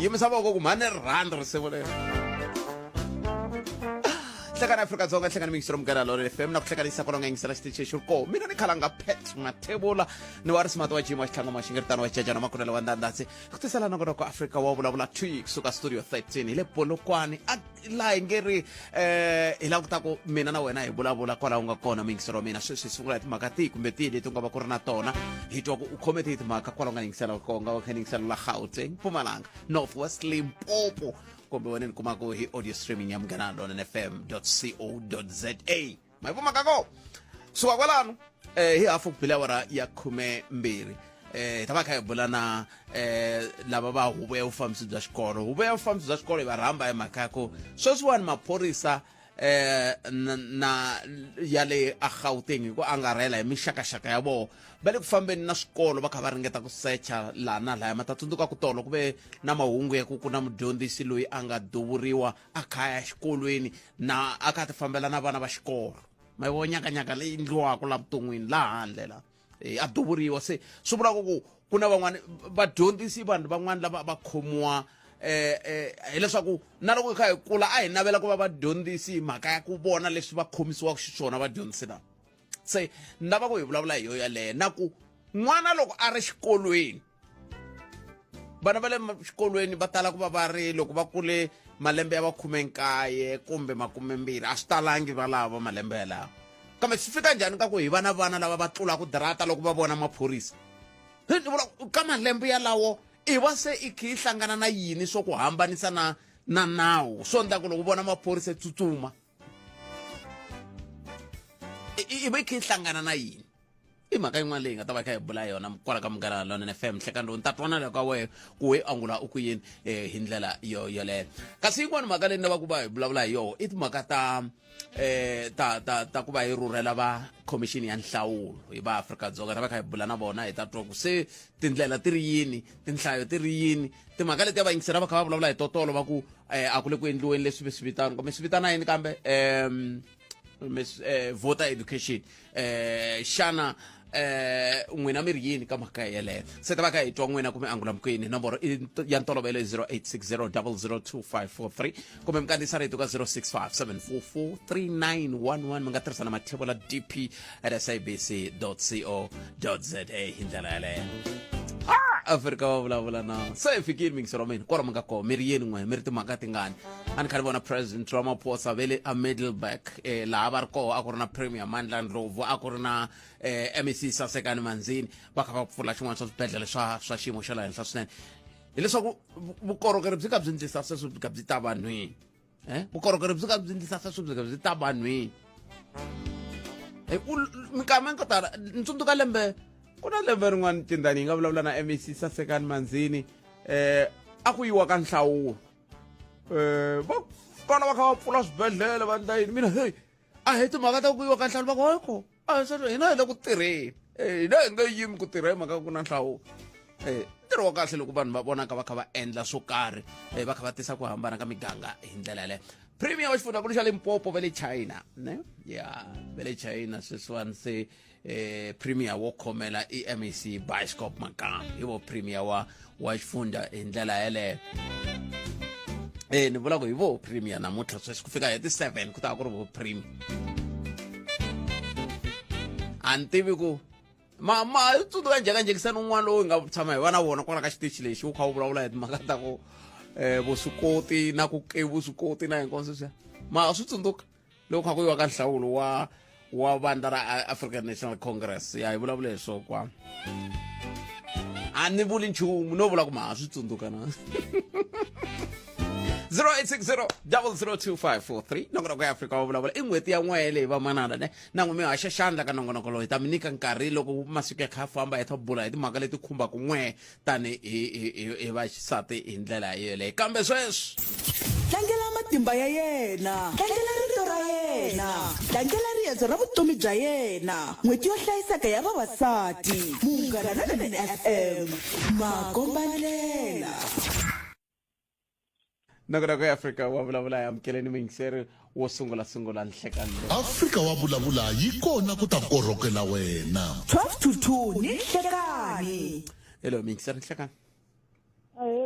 yimisa voko ku mhani rand risimu leri hlekana Afrika-Dzonga hlekana mingisiro mugana lona FM na ku hlekanisa kolonga yingisela xitichi xurko mina ni khala nga pet mathebula ni wa risimati wa jima xitlhangu maxingiritano wa jajana makunela wa ndandatsi ku tisela nongonoko Afrika wa vulavula twi kusuka studio 13 hi le Polokwane laha hi nge ri hi languta ku mina na wena hi vulavula kwalaho nga kona mingisiro mina sweswi hi sungula hi timhaka tihi kumbe tihi leti nga va ku ri na tona hi twa ku u khome tihi timhaka kwalaho nga yingisela konga wa kha ni yingisela la Gauteng Mpumalanga Northwest Limpopo kumbe wena ni kumaka hi audio streaming ya Mugana Lona FM.co.za mayivuma kako suka kwalano hi hafu kubila wara ya 12 tava kha hi bula na lava va huvo ya vufambisi bya xikolo huvo ya vufambisi bya xikolo va rhamba hi mhaka ya ku sweswiwani maphorisa na ya le Gauteng hi ku angarhela hi mixakaxaka ya vona va le ku fambeni na swikolo va kha va ringeta ku secha laha na laya ma ta tsundzuka ku tolo ku ve na mahungu ya ku ku na mudyondzisi loyi a nga duvuriwa a khaya xikolweni na a kha ti fambela na vana va xikolo ma vo nyakanyaka leyi endliwaka la vuton'wini laha handle la a duvuriwa se swi vula ku na van'wani vadyondzisi vanhu van'wani lava va khomiwa hileswaku na loko hi kha hi kula a hi navela ku va vadyondzisi hi mhaka ya ku vona leswi va khomisiwaka xiswona vadyondzisi lava se ni lava ku hi vulavula hi yo yaleyo na ku n'wana loko a ri xikolweni vana va le xikolweni va tala ku va va ri loko va kule malembe ya va 19 kumbe 20 a swi talangi va lava malembe yalawa kambe swi fika njhani ka ku hi vana lava va tlula ku dirata loko va vona maphorisa ka malembe yalawo i va se i khi hlangana na yini swo ku hambanisa na nawu swo ndla ku loko vona maphorisa tsutsuma i va khi hlangana na yini i mhaka yin'wana leyi nga ta va kha hi bula yona kwala ka Mugana Lona FM hlekani lowu ni ta twanana ka wehe ku we angula u ku yini hi ndlela yoleyo kasi yin'wana mhaka leyi ni lava ku va hi vulavula hi yoho i timhaka ta ku va hi rhurhela va commission ya nhlawulo hi va Afrika-Dzonga ta va kha hi bula na vona hi ta twa ku se tindlela ti ri yini tinhlayo ti ri yini timhaka leti ya vayingisela va kha va vulavula hi totolo va ku a ku le ku endliweni leswi swi vitana kumbe swi vitana yini kambe voter education xana n'wina mi ri yini ka mhaka yeleyo se ta va kha hi twa n'wina kumbe angula mukweni nomboro ya ntolovelo 0860002543 kumbe mi kandziyisa rito ka 0657443911 mi nga tirhisa na mathebula dp@sabc.co.za hi ndlela yaleyo Afrika wa vulavula na se fikile mingiselo mina kwala mi nga kona mi ri yini n'wina mi ri timhaka tingani a ni kha ni vona president Ramaphosa ve le a Middleburg laha va ri koho a ku ri na Premier Mandla Ndlovu a ku ri na MEC Sasekani Manzini va kha va pfula xin'wana swa swibedhlele swa xiyimo xa laha henhla swinene hileswaku vukorhokeri byi kha byi ndlisa sweswo byi kha byi ta vanhwini vukorhokeri byi kha byi ndlisa sweswo byi kha byi ta vanhwini minkama yo tala ni tsundzuka lembe ku na lembe rin'wana tindani hi nga vulavula na MEC Sasekani Manzini a ku yiwa ka nhlawulo va kala va kha va pfula swibedhlele va ndla yini mina hey a hi timhaka ta ku yiwa ka nhlawulo va ku hiko hina hi le ku tirheni hina hi nga yimi ku tirha hi mhaka ku na nhlawulo ntirho wa kahle loko vanhu va vonaka va kha va endla swo karhi va kha va tisa ku hambana ka miganga hi ndlela yaleyo Premier wa xifundzankulu xa Limpopo ve le China ne ya ve le China sweswiwani se Premier wo khomela MEC Bioscope Makamba hi vo Premier wa xifundza hi ndlela yaleyo ni vula ku hi vo Premier namuntlha sweswi ku fika hi ti 7 ku ta ku ri vo Premier a ni tivi ku ma tsundzuka njhekanjhekisani un'wana lowu hi nga tshama hi va na vona kwala ka xitichi lexi wu kha wu vulavula hi timhaka ta ku vuswikoti na ku vuswikoti na hinkwaswo sweswiya ma swi tsundzuka loko kha ku yiwa ka nhlawulo wa vandla ra African National Congress ya hi vulavula hi swo kwa a ni vuli nchumu no vula ku ma swi tsundzuka na 0860002543 nongonoko ya Afrika wa vulavula i n'hweti ya n'we leyi va manana ne na n'we mi haxa xandla ka nongonoko loyi ta mi nyika nkarhi loko masiku ya kha famba hi ta bula hi timhaka leti khumbaka n'we tani hi vaxisati hi ndlela yeleyo kambe sweswi tlangela matimba ya yena tlangela rito ra yena tlangela riendzo ra vutomi bya yena n'hweti yo hlayiseka ya vavasati Munghana Lona FM makombandlela nongonoko ya Afrika wa vulavula ya amukeleni mingiseri wo sungula nhlekani Afrika wa vulavula yi kona ku ta korhokela wena 12 to 2 ni nhlekani hello mingiseri nhlekani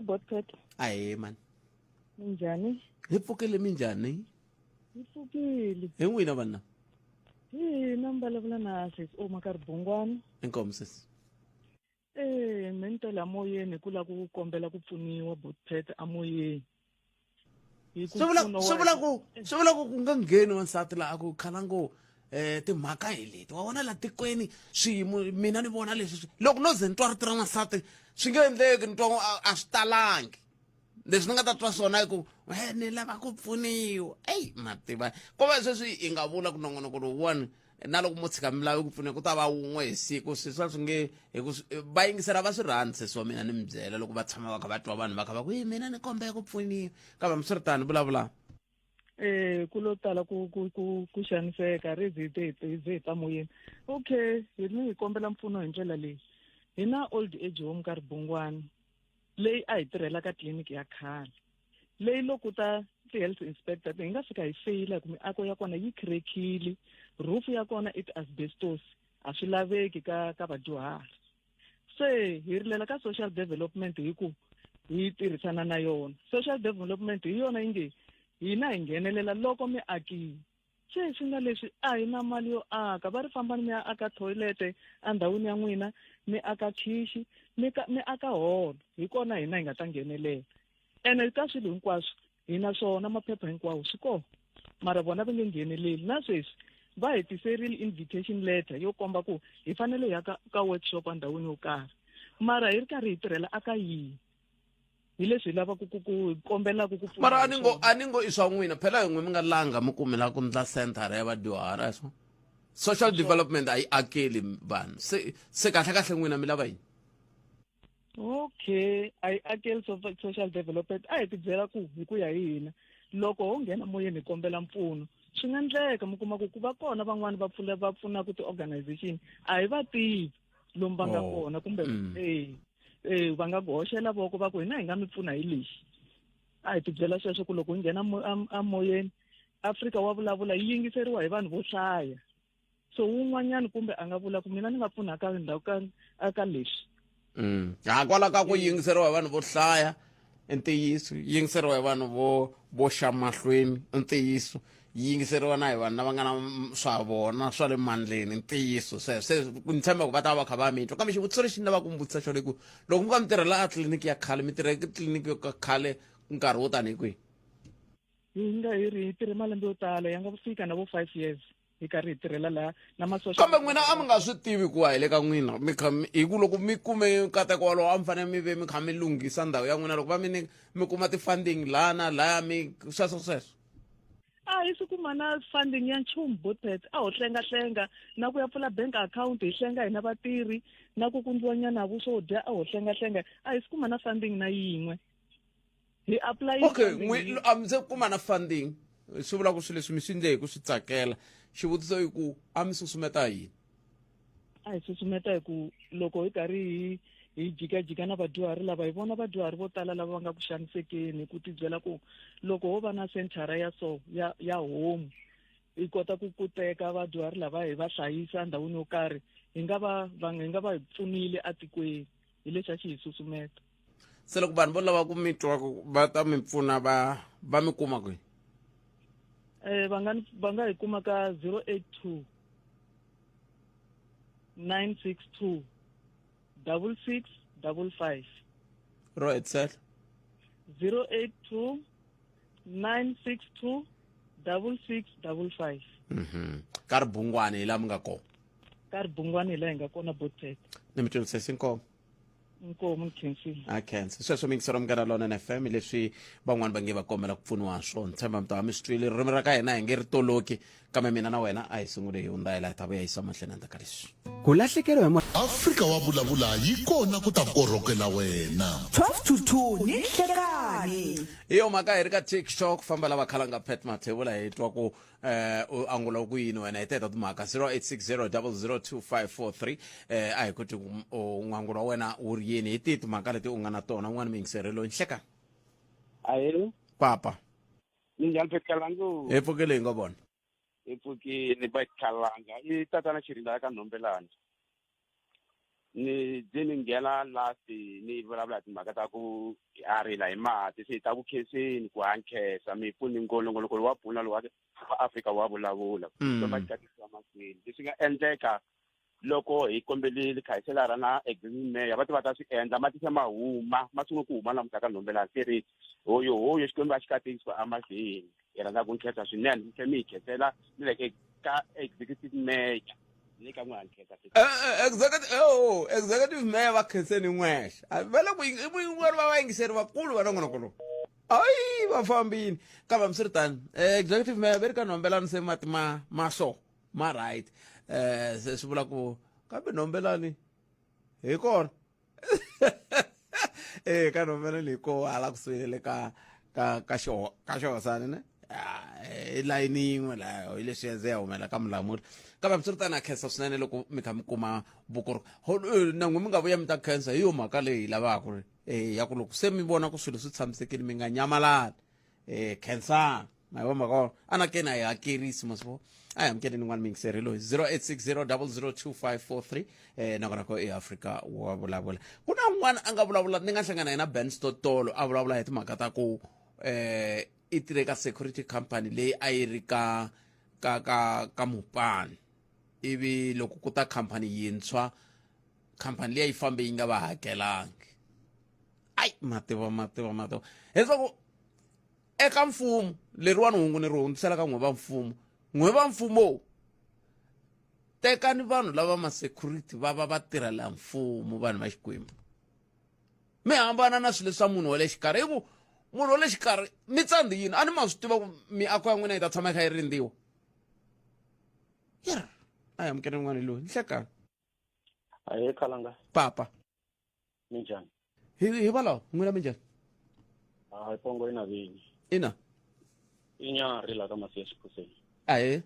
Botpet. Ahee man. Minjhani? Hi pfukile minjhani? Yi pfukile. Hi n'wina vanna? Na mvulavula na sis Karibungwana. Inkomu sis. Mentela moyeni kula ku kombela ku pfuniwa Botpet amoyeni. Swi vula ku nga ngheni wansati laha ku khala ngo timhaka hi leti wa vona la tikweni swiyimo mina ni vona leswi loko no ze ni twa rito ra n'wansati swi nge endleki ni twa a swi talangi leswi ni nga ta twa swona i ku ni lava ku pfuniwa eyi mativa ko va sweswi hi nga vula ku nongonoko lowuwani na loko mo tshika mi lavi ku pfuniwa ku ta va wun'we hi siku swiswa swi nge va yingisela va swi rhandzi sesi wa mina ni mi byela loko va tshama va kha va twa vanhu va kha va ku mina ni kombela ku pfuniwa kambe mi swi ri tani vulavula ku lo tala ku xaniseka ri hi ta moyeni. Okay, hi kombela mpfuno hi ndlela leyi. Hi na old age home Karibungwana leyi a hi tirhela ka tliliniki ya khale leyi loko ta ti-health inspector hi nga fika hi feyila hi ku miako ya kona yi khrekile, roof ya kona i ti-asbestos a swi laveki ka vadyuhari. Se hi rilela ka social development hi ku hi tirhisana na yona. Social development hi yona yi nge hina hi nghenelela loko mi akile. Se swi nga leswi a hi na mali yo aka va ri fambani mi ya aka toilete endhawini ya n'wina, mi aka khixi, mi aka holo hi kona hina hi nga ta nghenelela. Ene ka swilo hinkwaswo hi na swona maphepha hinkwawo swi kona mara vona va nge ngheneleli. Na sweswi va hi tiserile invitation letter yo komba ku hi fanele hi ya ka workshop endhawini yo karhi mara hi ri karhi hi tirhela aka yini hi leswi hi lavaka ku kombelaka ku pfuna. mara a ni ngo i swa n'wina phela hi n'we mi nga langa mi kumela ku ndla centara ya vadyuhari a swo social development a yi akeli vanhu se kahle n'wina mi lava yini? Okay, a hi akeli social development a hi ti byela ku hi ku ya hi hina loko ho nghena moyeni hi kombela mpfuno swi nga endleka mi kuma ku va kona van'wani va pfunaka ti-organization a hi va tivi lomu va nga kona kumbe va nga ku hoxela voko va ku hina hi nga mi pfuna hi lexi. A hi ti byela sweswo ku loko hi nghena moyeni Afrika wa vulavula yi yingiseriwa hi vanhu vo hlaya, so wun'wanyani kumbe a nga vula ku mina ni nga pfuna ka ndhawu ka leswi. Kwala ka ku yingiseriwa hi vanhu vo hlaya i ntiyiso, yingiseriwa hi vanhu vo xa mahlweni i ntiyiso, yingiseriwa na hi vanhu lava nga na swa vona swa le mandleni i ntiyiso. Se ni tshemba ku va ta va kha va mitwa kambe xivutiso lexi ni lavaka ku mi vutisa xona ku loko mi ka mi tirhela a tliliniki ya khale mi tirhela tliliniki yo ka khale nkarhi wo tani hi kwihi? Hi tirhe malembe yo tala ya nga fika na vo 5 years hi karhi hi tirhela laha na masosha. Kambe n'wina a mi nga swi tivi ku wa hi le ka n'wina hi ku loko mi kume nkateko wolowo a mi fanele mi ve mi kha mi lunghisa ndhawu ya n'wina loko va mi kuma ti-funding laha na laya mi sweswo a hi swi kuma na funding ya nchumu Botpet a ho hlenga na ku ya pfula bank account hi hlenga hi na vatirhi na ku kundziwa nyana vuswo dya a ho hlenga a hi swi kuma na funding na yin'we hi apply. Okay, a mi se kuma na funding swi vula ku swilo leswi mi swi endle hi ku swi tsakela. Xivutiso i ku a mi susumeta yini? A hi susumeta hi ku loko hi karhi hi jikajika na vadyuhari lava hi vona vadyuhari vo tala lava va nga ku xanisekeni hi ku tibyela ku loko ho va na senthara ya so ya home hi kota ku teka vadyuhari lava hi va hlayisa ndhawini yo karhi hi nga va hi pfunile atikweni hi leswi a xi hi susumeta. Se loko vanhu vo lava ku mi twa va ta mi pfuna va mi kuma kwihi? Va nga hi kuma ka 082 962 6655 ro etsela 082 962 6655. Karibungwana hi laha mi nga kona? Karibungwana hi laha hi nga kona Botpet. Ni mi twisisa inkomo. Inkomo nkhensi. A khensa sweswo mi ngisero Munghana Lonene FM leswi van'wani va nge va kombela ku pfuniwa swona. Tshemba mi ta va mi swi twile ririmi ra ka hina hi nge ri toloki kambe mina na wena a hi sungule hi hundza hi laha hi ta vuya yisa mahlweni endzhaku ka leswi. Ku lahlekeriwa hi Afrika wa vulavula yi kona ku ta korhokela wena 12 to 2 ni nhlekani. Hi yo mhaka hi ri ka TikTok famba lava khalanga Pet Mathebula hi twa ku u angula ku yini wena hi teta timhaka 0860002543 a hi koti n'wangula wa wena u ri yini hi tihi timhaka leti u nga na tona n'wana mi yingiserelo nhlekani. Ahee, Papa minjhani Pet Khalangu? hi pfukile hi nga vona. Hi pfukile Pet Khalanga i tatana Xirinda ya ka Nhombelani. ni ze ni nghena last ni vulavula timhaka ta ku a rila hi mati se ta ku khenseni ku hankhesa mi pfuni ngolongolo wa pfuna lo wa Afrika wa vulavula so va tsakisa makwini leswi nga endleka loko hi kombelile khayiselara na executive mayor va ta swi endla mati se mahuma ma sungula ku huma na mutaka nhombela seri hoyo xikwembu a xi katekisiwa amahlweni hi rhandza ku nkhensa swinene se mi hi khensela ni le ka executive mayor ni ka n'wi hankhesa executive mayor va khenseni n'wexe vale ku yin'wana va vayingiseri vakulu va nongonoko ai va fambini kambe mi swi ri tani executive mayor ve ri ka nhombelani se mati ma so ma right se swi vula ku kambe nhombelani hi kona ka nhombelani hi ko hala kusuhi le ka xihosani ne layini yin'we layo hi leswi ze ya humela ka mulamuri kambe mi swi ri tani a khensa swinene loko mi kha mi kuma nan'we mi nga vuya mi ta khensa hi yo mhaka leyi hi lavaka ya ku loko se mi vona ku swilo swi tshamisekile mi nga nyamalani khensani ma hi va mhaka wona a na kena hi hakerisi masivo a hi amukeleni n'wana mingiseri loyi 0860 0022543 nakona ko eAfrika wa vulavula ku na n'wana a nga vulavula ni nga hlangana na Ben Stotolo a vulavula hi timhaka ta ku i tirhe ka security company leyi a yi ri ka Mopani ivi loko ku ta khampani yintshwa khampani leyi yi fambe yi nga va hakelangi ai mativa leswaku eka mfumo leriwani hungu ni ri hundzisela ka n'we va mfumo tekani vanhu lava ma-security va tirhela mfumo vanhu va Xikwembu mi hambana na swilo swa munhu wa le xikarhi hi ku munhu wa le xikarhi mi tsandzi yini a ni ma swi tiva ku miako ya n'wina yi ta tshama yi kha yi rindziwa a hi amukeleni n'wana loyi ni hlekani Aye Khalanga. papa Minjani? hi valawo n'wina mi njhani Hayi pongo ina vini. ina Inyari la ka masi ya xiphuseni. ahe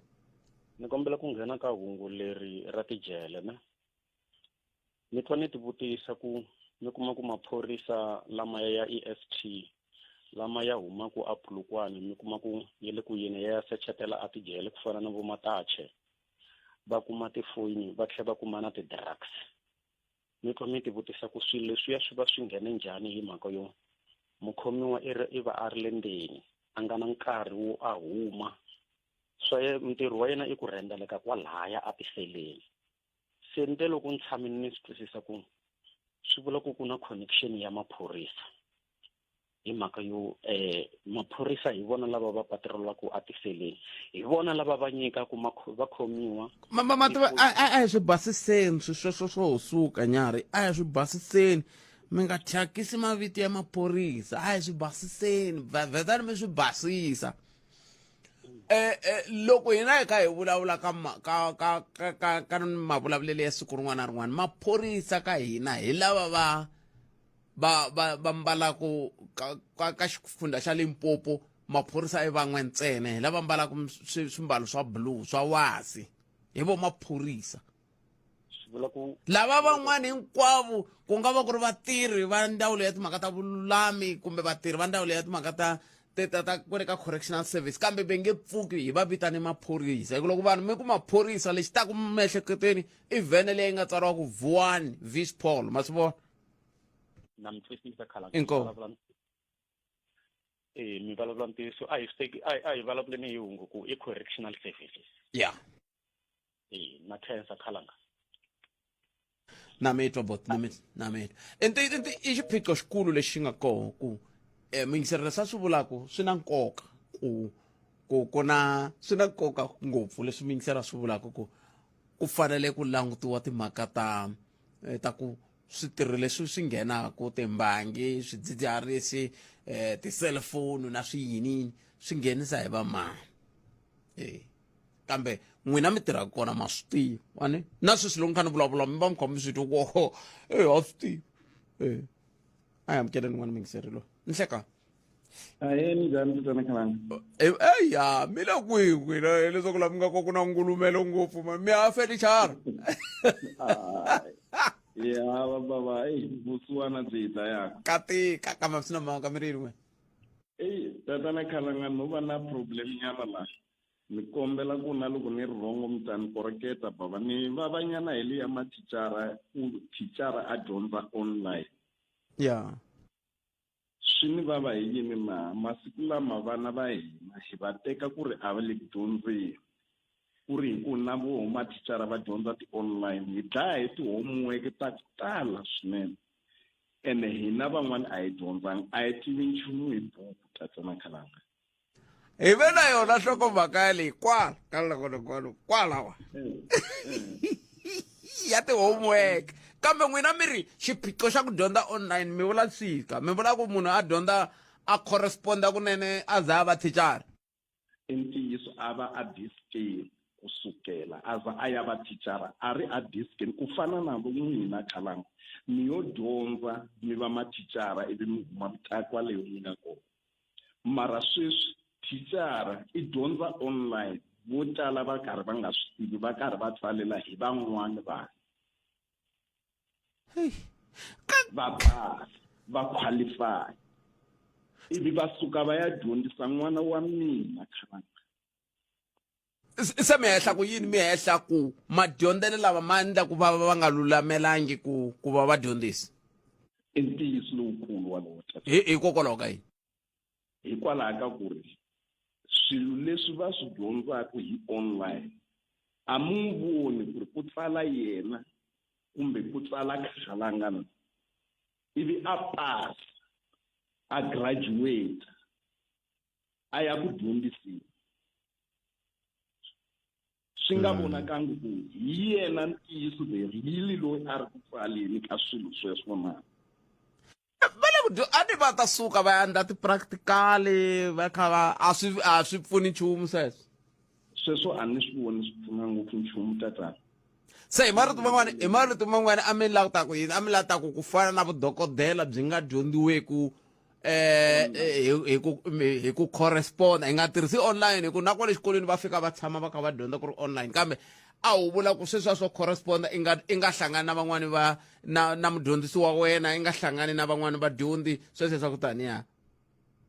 Ni kombela ku nghena ka hungu leri ra tijele ne. Ni twa ni tivutisa ku ni kuma ku maphorisa lama ya EFT lama ya huma ku Apulukwane ni kuma ku yele ku yini ya sechetela a tijele ku fana na vo Matache. Va kuma tifoyini va tlhela va kuma na ti-drugs. Ni twa mi tivutisa ku swilo leswiya swi va swi nghene njhani hi mhaka yo mukhomiwa i va a ri le ndzeni a nga na nkarhi wo a huma ntirho wa yena i ku rhendzeleka kwalaya a tiseleni se nte loko ni tshamini ni swi twisisa ku swi vula ku na connection ya maphorisa hi mhaka yo maphorisa hi vona lava va patrolaka a tiseleni hi vona lava va nyikaku va khomiwa mativa a hi swi basiseni swo suka nyari a hi swi basiseni mi nga thyakisi mavito ya maphorisa a hi swi basiseni vhetani mi swi basisa loko hina hi kha hi vulavula ka mavulavulelo ya siku rin'wana na rin'wana maphorisa ka hina hi lava va mbalaku ka xifundza xa Limpopo maphorisa i van'we ntsena hi lava mbalaku swimbalo swa blue swa wasi hi vo maphorisa lava van'wana hinkwavo ku nga va ku ri vatirhi va ndzawulo ya timhaka ta vululami kumbe vatirhi va ndzawulo ya timhaka ta ku le ka correctional service kambe va nge pfuki hi va vitane maphorisa hi loko vanhu mi ku maphorisa lexi taku miehleketweni i vhene leyi nga tsariwa ku Vuwani Vis Paul ma swi vona na mi twisisa Khalanga inkomu mi vulavula ntiyiso a hi vulavuleni hi hungu ku i correctional services yeah na khensa Khalanga na mitwa bot na mitwa i xiphiqo xikulu lexi nga koho ku mingiserelo sa swi vulaku swi na nkoka ku na swi na nkoka ngopfu leswi mingisera swi vulaku ku fanele ku langutiwa timhaka ta ku switirhi leswi swi nghenaku timbangi swidzidziharisi ti-cellphone na swiyini swi nghenisa hi va mani kambe n'wina mi tirhaka kona ma swi tiva wani na sweswi loko kha ni vulavula mi va mi kha mi swi twa ku ha swi tiva a hi amukeleni n'wana mingiseri loyi ni hleka Aye njhani tutana Khalanga? eya mi le kwihi n'wina leswaku laha mi nga ko ku na ngulumelo ngopfu mi ha fenichara Ya baba vusiwana byi dlayaka. katika kambe swi na mhaka mi ri yin'we Tatana Khalanga no va na problem nyana la. ni kombela ku na loko ni ri wrong mi ta ni koreketa bava ni vavanyana hi liya mathicara ku thicara a dyondza online Yeah. swi ni vava hi yini masiku lama vana va hina hi va teka ku ri a va le ku dyondzeni ku ri hi ku na vo mathicara va dyondza ti-online hi dlaya hi ti-homework ta ku tala swinene ene hina van'wani a hi dyondzangi a hi tivi nchumu hi buku tatsana khalanga Hi ve na yona nhlokomhaka ya leyi kwalawa ya ti-homework kambe n'wina mi ri xiphiqo xa ku dyondza online mi vula tshika mi vula ku munhu a dyondza a corresponda kunene a za a va thicara i ntiyiso a va a diskeni kusukela a za a ya va thicara a ri a diskeni ku fana na n'wina khalanga mi yo dyondza mi va mathicara ivi mi huma mi ta kwaleyo mi nga kona mara sweswi thicara i dyondza online vo tala va karhi va nga swi tivi va karhi va tsalela hi van'wani vanhu va pasa va qualify ivi va suka va ya dyondzisa n'wana wa mina khalanga se mi hehla ku yini mi hehla ku madyondzelo lava ma endla ku va nga lulamelangi ku va vadyondzisi i ntiyiso lowukulu walowo hikokwalaho ka yini hikwalaho ka ku ri swilo leswi va swi dyondzaka hi online a mu voni ku ri ku tsala yena kumbe ku tsala khalangana ivi a pasa a graduate a ya ku dyondziseni swi nga vonakangi ku hi yena ntiyiso really loyi a ri ku tsaleni ka swilo sweswo na a ni va ta suka va ya endla ti-practical-i va kha va a swi pfuni nchumu sweswo a ni swi voni swi pfuna ngopfu nchumu tatana se hi marito man'wana a mi langutaka yini a mi langutaka ku fana na vudokodela byi nga dyondziweku hi ku corresponda hi nga tirhisi online hi ku na kwale xikolweni va fika va tshama va kha va dyondza ku ri online kambe a wu vula ku sweswiya swo corresponda i nga hlangani na van'wani va na mudyondzisi wa wena i nga hlangani na van'wani vadyondzi sweswo swa ku taniya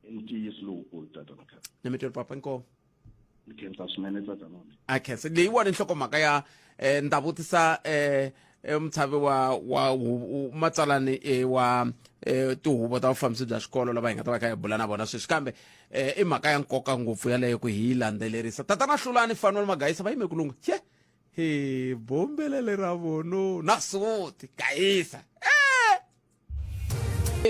i ntiyiso lowukulu tatana ni mi tweli papa inkomo ni khensa swinene tatana a khensa leyiwani nhlokomhaka ya ni ta vutisa mutshami wa matsalani wa tihuvo ta vufambisi bya xikolo lava hi nga ta va kha hi bula na vona sweswi kambe i mhaka ya nkoka ngopfu yaleyo ku hi landzelerisa tatana hlulani fanuel magayisa va yime kulunga ye he bombelele ra vono na suti gayisa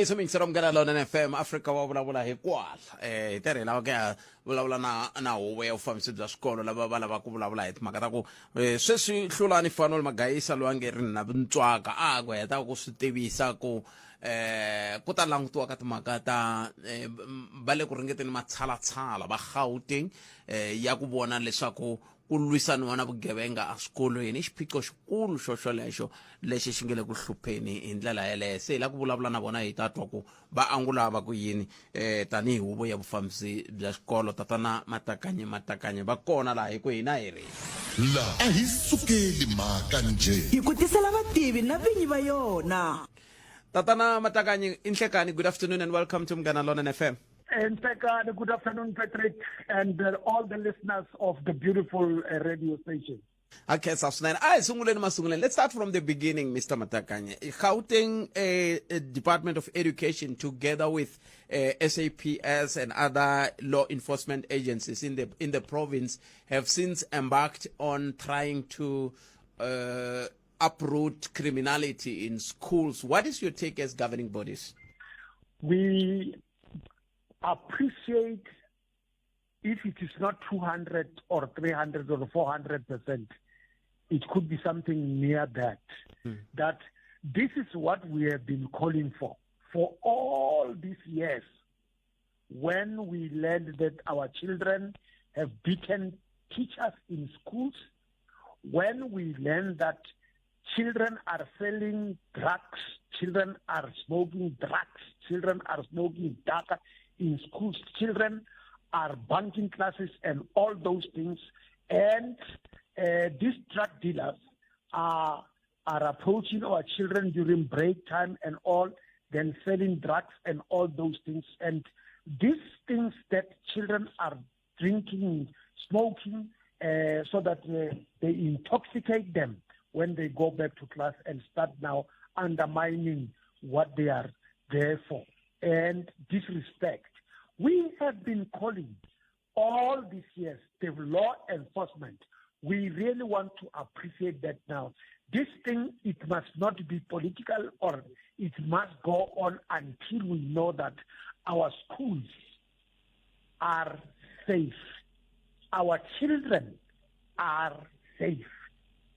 so mingisera mugana lona FM Africa wa vulavula hi kwala hi tirhi lava ka vulavula na huvo ya vufambisi bya swikolo lava va lava ku vulavula hi timhaka ta ku sweswi hlulani fanuel magayisa loyi a nge ri na ntswaka a ku heta ku swi tivisa ku ku ta langutiwa ka timhaka ta va le ku ringeteni matshalatshala va Gauteng ya ku vona leswaku ku lwisaniwa na vugevenga a swikolweni i xiphiqo xikulu xoxolexo lexi xi nge le ku hlupheni hi ndlela yeleyo se hi la ku vulavula na vona hi ta twa ku va angulava ku yini tanihi huvo ya vufambisi bya xikolo tatana matakanye va kona laha hi ku hina hi ri laha a hi sukeli mhaka nje hi ku tisela vativi na vinyi va yona tatana matakanye inhlekani good afternoon and welcome to Mgana Lona FM. And good afternoon, Patrick, and all the listeners of the beautiful radio station. Okay, let's start from the beginning, Mr. Matakanye. Gauteng Department of Education, together with SAPS and other law enforcement agencies in the province, have since embarked on trying to uproot criminality in schools. What is your take as governing bodies? We appreciate if it is not 200 or 300 or 400%, it could be something near that. That this is what we have been calling for all these years. When we learned that our children have beaten teachers in schools, when we learned that children are selling drugs, children are smoking drugs, children are smoking data in schools, children are bunking classes and all those things. And these drug dealers are approaching our children during break time and all, then selling drugs and all those things. And these things that children are drinking, smoking, so that they intoxicate them when they go back to class and start now undermining what they are there for and disrespect. We have been calling all these years the law enforcement. We really want to appreciate that now. This thing, it must not be political, or it must go on until we know that our schools are safe. Our children are safe.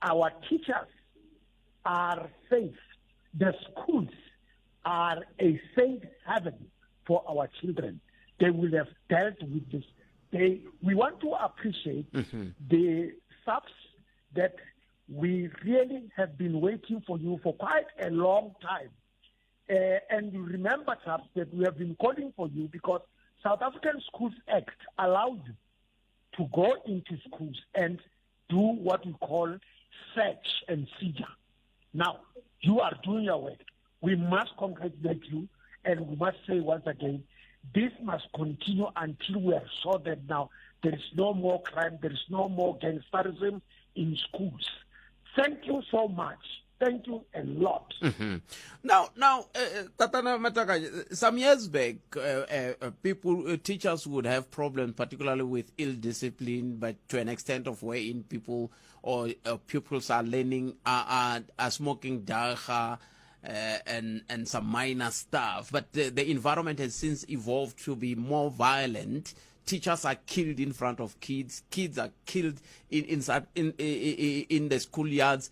Our teachers are safe. The schools are a safe haven for our children. They will have dealt with this. We want to appreciate the subs that we really have been waiting for you for quite a long time. And you remember, subs, that we have been calling for you because South African Schools Act allows you to go into schools and do what we call search and seizure. Now, you are doing your work. We must congratulate you, and we must say once again, this must continue until we are sure that now there is no more crime, there is no more gangsterism in schools. Thank you so much. Thank you a lot. Now, Tatana Mataka, some years back, teachers would have problems, particularly with ill discipline, but to an extent of wherein people or pupils are learning, are smoking dagga, and some minor stuff. But the environment has since evolved to be more violent. Teachers are killed in front of kids. Kids are killed in the schoolyards.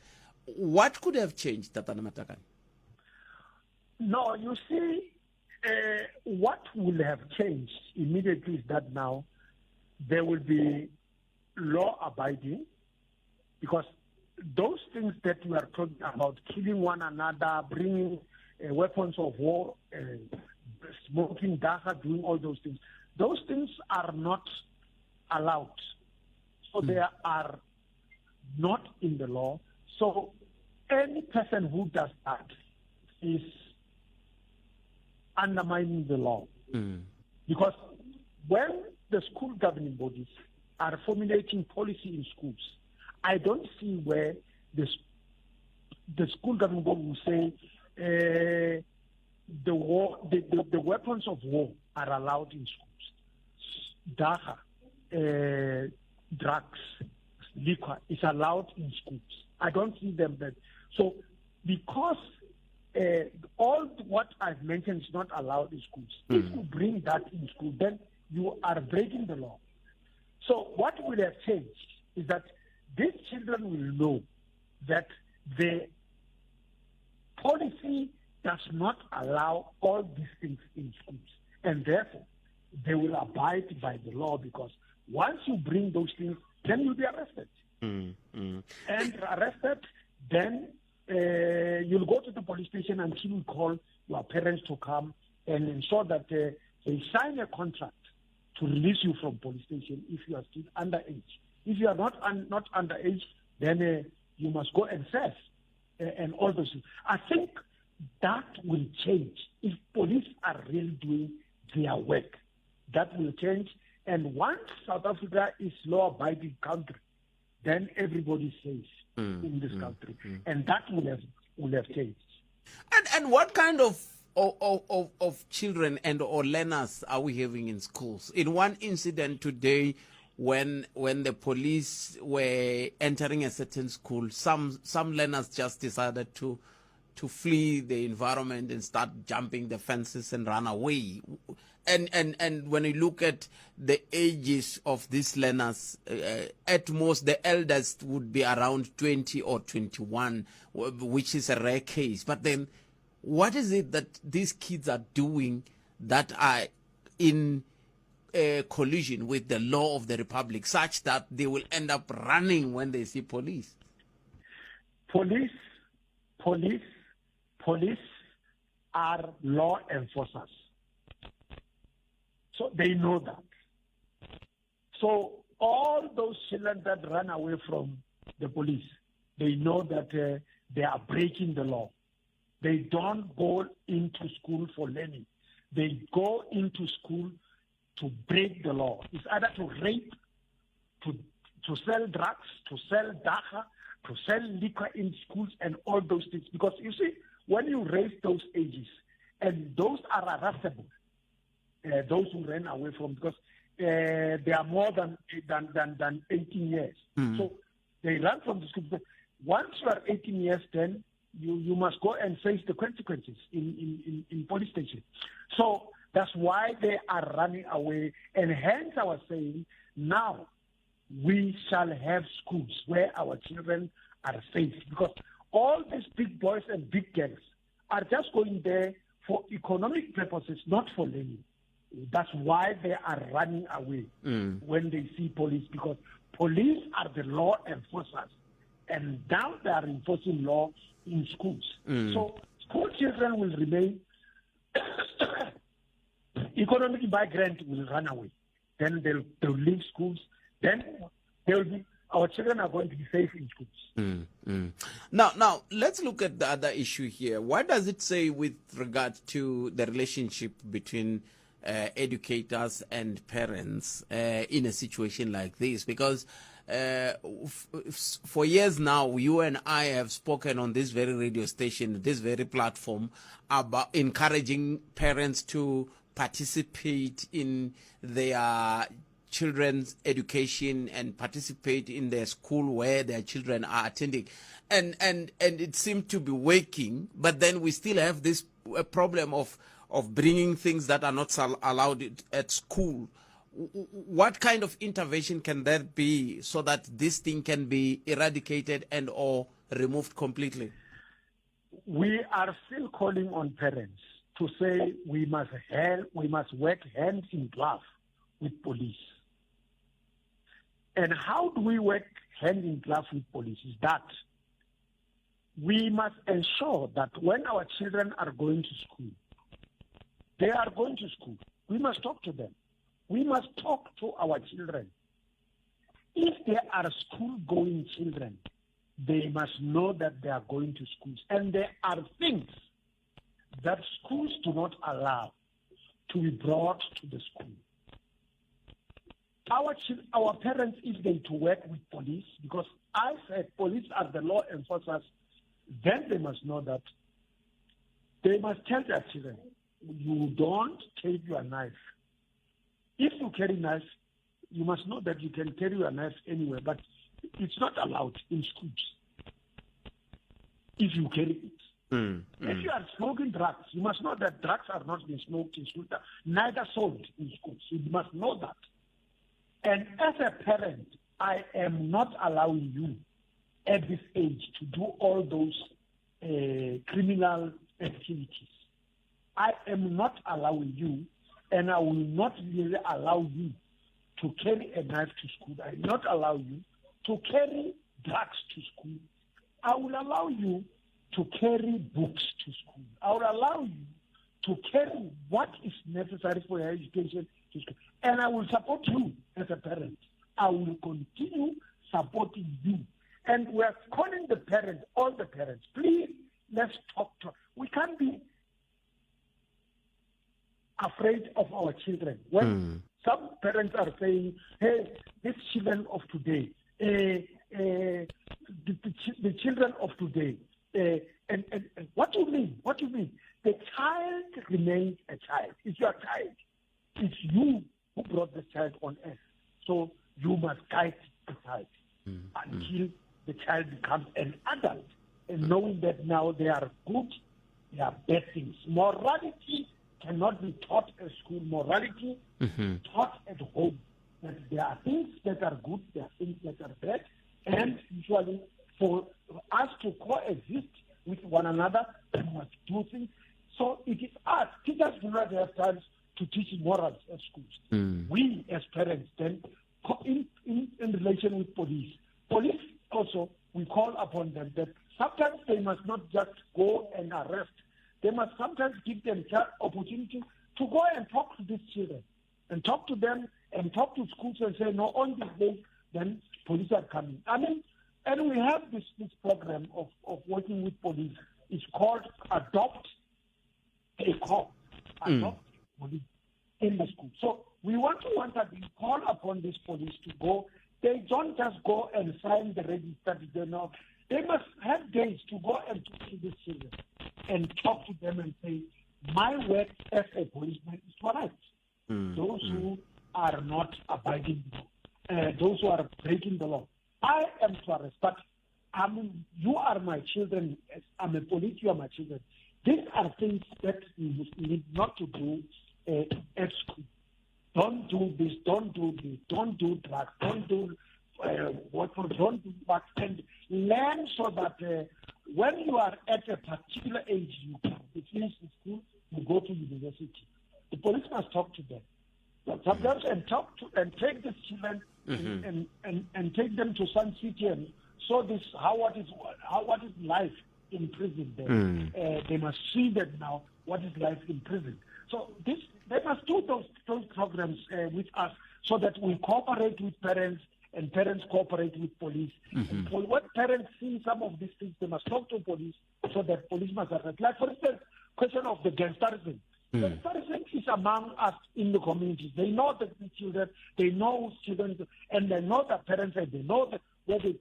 What could have changed, Tatana Matakan? No, you see, what will have changed immediately is that now there will be law abiding, because those things that we are talking about, killing one another, bringing weapons of war, smoking dagga, doing all those things are not allowed. So they are not in the law. So any person who does that is undermining the law. Because when the school governing bodies are formulating policy in schools, I don't see where the school governing body will say the weapons of war are allowed in schools. Dagga, drugs, liquor is allowed in schools. I don't see them there. So because all what I've mentioned is not allowed in schools, if you bring that in school, then you are breaking the law. So what will have changed is that these children will know that the policy does not allow all these things in schools. And therefore, they will abide by the law, because once you bring those things, then you'll be arrested. And arrested, then you'll go to the police station until you call your parents to come and ensure that they sign a contract to release you from police station if you are still underage. If you are not underage, then you must go and serve and all those things. I think that will change if police are really doing their work. That will change. And once South Africa is law-abiding country, then everybody says in this country, and that will have changed. And what kind of children and or learners are we having in schools? In one incident today, when the police were entering a certain school, some learners just decided to flee the environment and start jumping the fences and run away. And when you look at the ages of these learners, at most the eldest would be around 20 or 21, which is a rare case. But then what is it that these kids are doing that are in collision with the law of the Republic, such that they will end up running when they see police? Police are law enforcers. So they know that. So all those children that run away from the police, they know that they are breaking the law. They don't go into school for learning. They go into school to break the law. It's either to rape, to sell drugs, to sell dacha, to sell liquor in schools and all those things. Because you see, when you raise those ages, and those are arrestable, those who ran away from, because they are more than 18 years. So they run from the school. Once you are 18 years, then you must go and face the consequences in police station. So that's why they are running away. And hence I was saying, now we shall have schools where our children are safe. Because all these big boys and big girls are just going there for economic purposes, not for learning. That's why they are running away when they see police, because police are the law enforcers. And now they are enforcing law in schools. So school children will remain, economic migrant will run away. Then they'll leave schools. Then our children are going to be safe in schools. Now, let's look at the other issue here. What does it say with regard to the relationship between educators and parents in a situation like this? Because for years now, you and I have spoken on this very radio station, this very platform, about encouraging parents to participate in their children's education and participate in their school where their children are attending. And it seemed to be working, but then we still have this problem of bringing things that are not allowed at school. What kind of intervention can there be so that this thing can be eradicated and or removed completely? We are still calling on parents to say we must work hand in glove with police. And how do we work hand in glove with police? Is that we must ensure that when our children are going to school, they are going to school. We must talk to them. We must talk to our children. If they are school-going children, they must know that they are going to schools. And there are things that schools do not allow to be brought to the school. Our parents, if they to work with police, because I said police are the law enforcers, then they must know that they must tell their children, you don't take your knife. If you carry knife, you must know that you can carry your knife anywhere, but it's not allowed in schools if you carry it. If you are smoking drugs, you must know that drugs are not being smoked in schools, neither sold in schools. You must know that. And as a parent, I am not allowing you at this age to do all those criminal activities. I am not allowing you, and I will not really allow you to carry a knife to school. I will not allow you to carry drugs to school. I will allow you to carry books to school. I will allow you to carry what is necessary for your education to school. And I will support you as a parent. I will continue supporting you. And we are calling the parents, all the parents, please, let's talk to. We can't be afraid of our children. When some parents are saying, hey, these children of today, the children of today, and what do you mean? What do you mean? The child remains a child. It's your child. It's you who brought the child on earth. So you must guide the child until the child becomes an adult, and knowing that now they are good, they are bad things. Morality cannot be taught at school. Morality taught at home. That there are things that are good, there are things that are bad, and usually for us to coexist with one another, we must do things. So it is us. Teachers do not have time to teach morals at schools. We as parents then, in relation with police also, we call upon them that sometimes they must not just go and arrest. They must sometimes give them opportunity to go and talk to these children and talk to them and talk to schools and say, no, on this day, then police are coming. I mean, and we have this program of working with police. It's called Adopt a Cop. Adopt police in the school. So we want to once again call upon these police to go. They don't just go and sign the register. They must have days to go and talk to these children and talk to them and say, my work as a policeman is to arrest those who are not abiding the law, those who are breaking the law. I am to arrest, but you are my children. I'm a police, you are my children. These are things that we need not to do at school. Don't do this, don't do this, don't do drugs, don't do don't do what, and learn so that when you are at a particular age, you finish the school, you go to university. The police must talk to them. Sometimes and take the children and take them to Sun City and show this what is life in prison there. They must see that now what is life in prison. So they must do those programs with us so that we cooperate with parents and parents cooperate with police. And for what parents see some of these things, they must talk to police so that police must arrest. Like for instance, question of the gangsterism. Gangsterism is among us in the communities. They know the children, they know children, and they know the parents, and they know that where they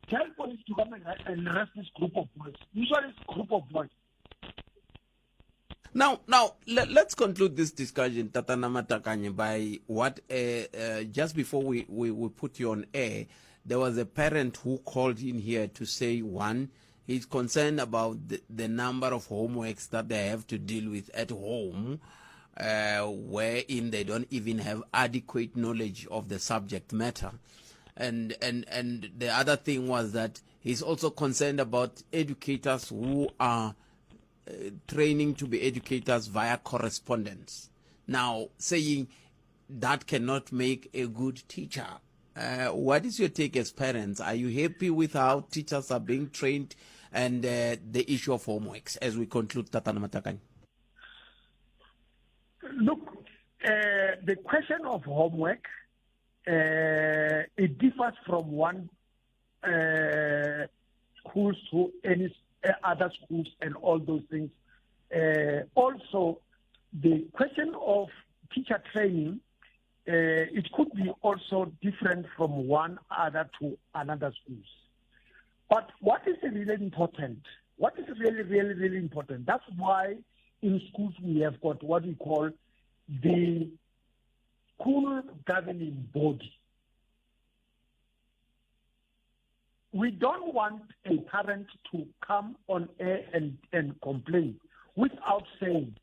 tell police to come and arrest this group of boys. Usually it's a group of boys. Now, let's conclude this discussion, Tatana Matakanye, by what, just before we put you on air, there was a parent who called in here to say, one, he's concerned about the number of homeworks that they have to deal with at home, wherein they don't even have adequate knowledge of the subject matter. And the other thing was that he's also concerned about educators who are training to be educators via correspondence. Now, saying that cannot make a good teacher. What is your take as parents? Are you happy with how teachers are being trained and the issue of homeworks as we conclude, Tatana Matakanye? Look, the question of homework, it differs from one schools to any other schools and all those things. Also, the question of teacher training, it could be also different from one other to another schools. But what is really important? What is really important? That's why in schools we have got what we call the school governing body. We don't want a parent to come on air and complain without saying,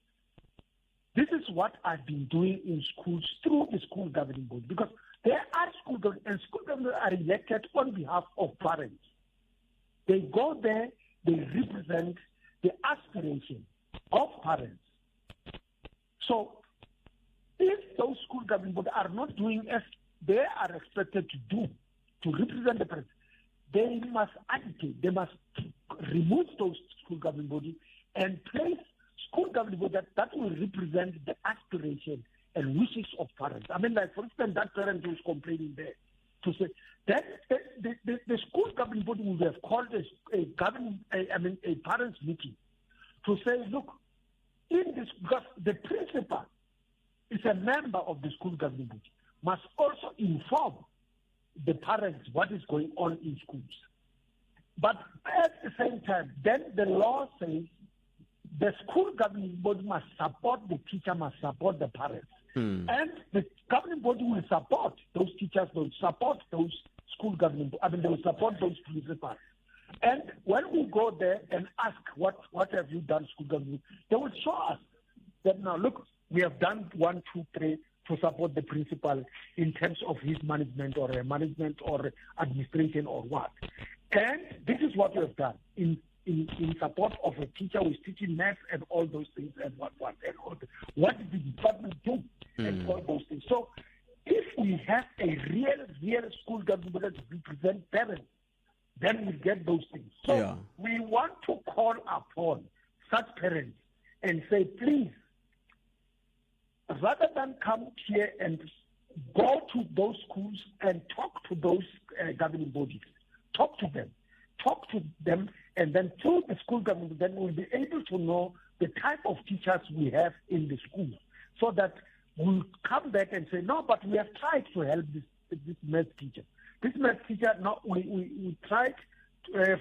this is what I've been doing in schools through the school governing body. Because there are school governors, and school governors are elected on behalf of parents. They go there, they represent the aspiration of parents. So if those school governing bodies are not doing as they are expected to do, to represent the parents, they must agitate, they must remove those school governing bodies and place school governing bodies that will represent the aspiration and wishes of parents. I mean, like, for instance, that parent who's complaining there, to say that the school governing body would have called a parents' meeting to say, look, in this, because the principal is a member of the school governing body, must also inform the parents what is going on in schools. But at the same time, then the law says the school governing body must support the teacher, must support the parents. And the governing body will support those teachers, will support those school governing, they will support those principals. And when we go there and ask, what have you done, school governing, they will show us that now, look, we have done 1, 2, 3 to support the principal in terms of his management or administration or what. And this is what we have done in support of a teacher who is teaching math and all those things and what did the department do and all those things. So if we have a real school government that represent parents, then we get those things. So we want to call upon such parents and say, please, rather than come here and go to those schools and talk to those governing bodies, talk to them, and then through the school government, then we'll be able to know the type of teachers we have in the school, so that will come back and say, no, but we have tried to help this math teacher. This math teacher, no, we tried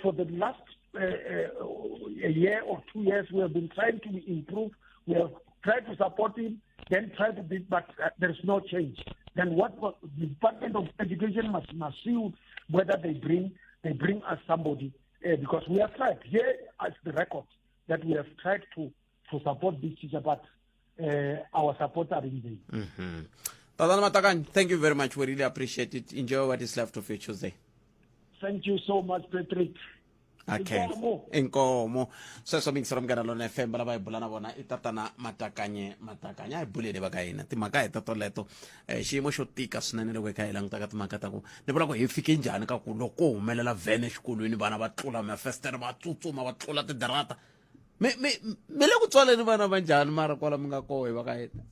for the last a year or 2 years, we have been trying to improve. We have tried to support him, then tried to be, but there's no change. Then what the Department of Education must see whether they bring us somebody, because we have tried. Here is the record that we have tried to support this teacher, but our support are in vain. Tatana Matakane, thank you very much. We really appreciate it. Enjoy what is left of your Tuesday. Thank you so much, Patrick. Okay. Inkomo. So mingisero mngana lona FM bala bayibulana bona itatana matakanye ay bulele bakaina timaka etato leto xiyimo xo tika swinene loko eka hilanguta ka timhaka ta ku ni vula ku hi fike njhani ka ku loko humelela vhene exikolweni vana va tlula mafestere va tsutsuma va tlula tidarata mi le ku tswaleni vana va njhani mara kwala mi nga koho hi vakaina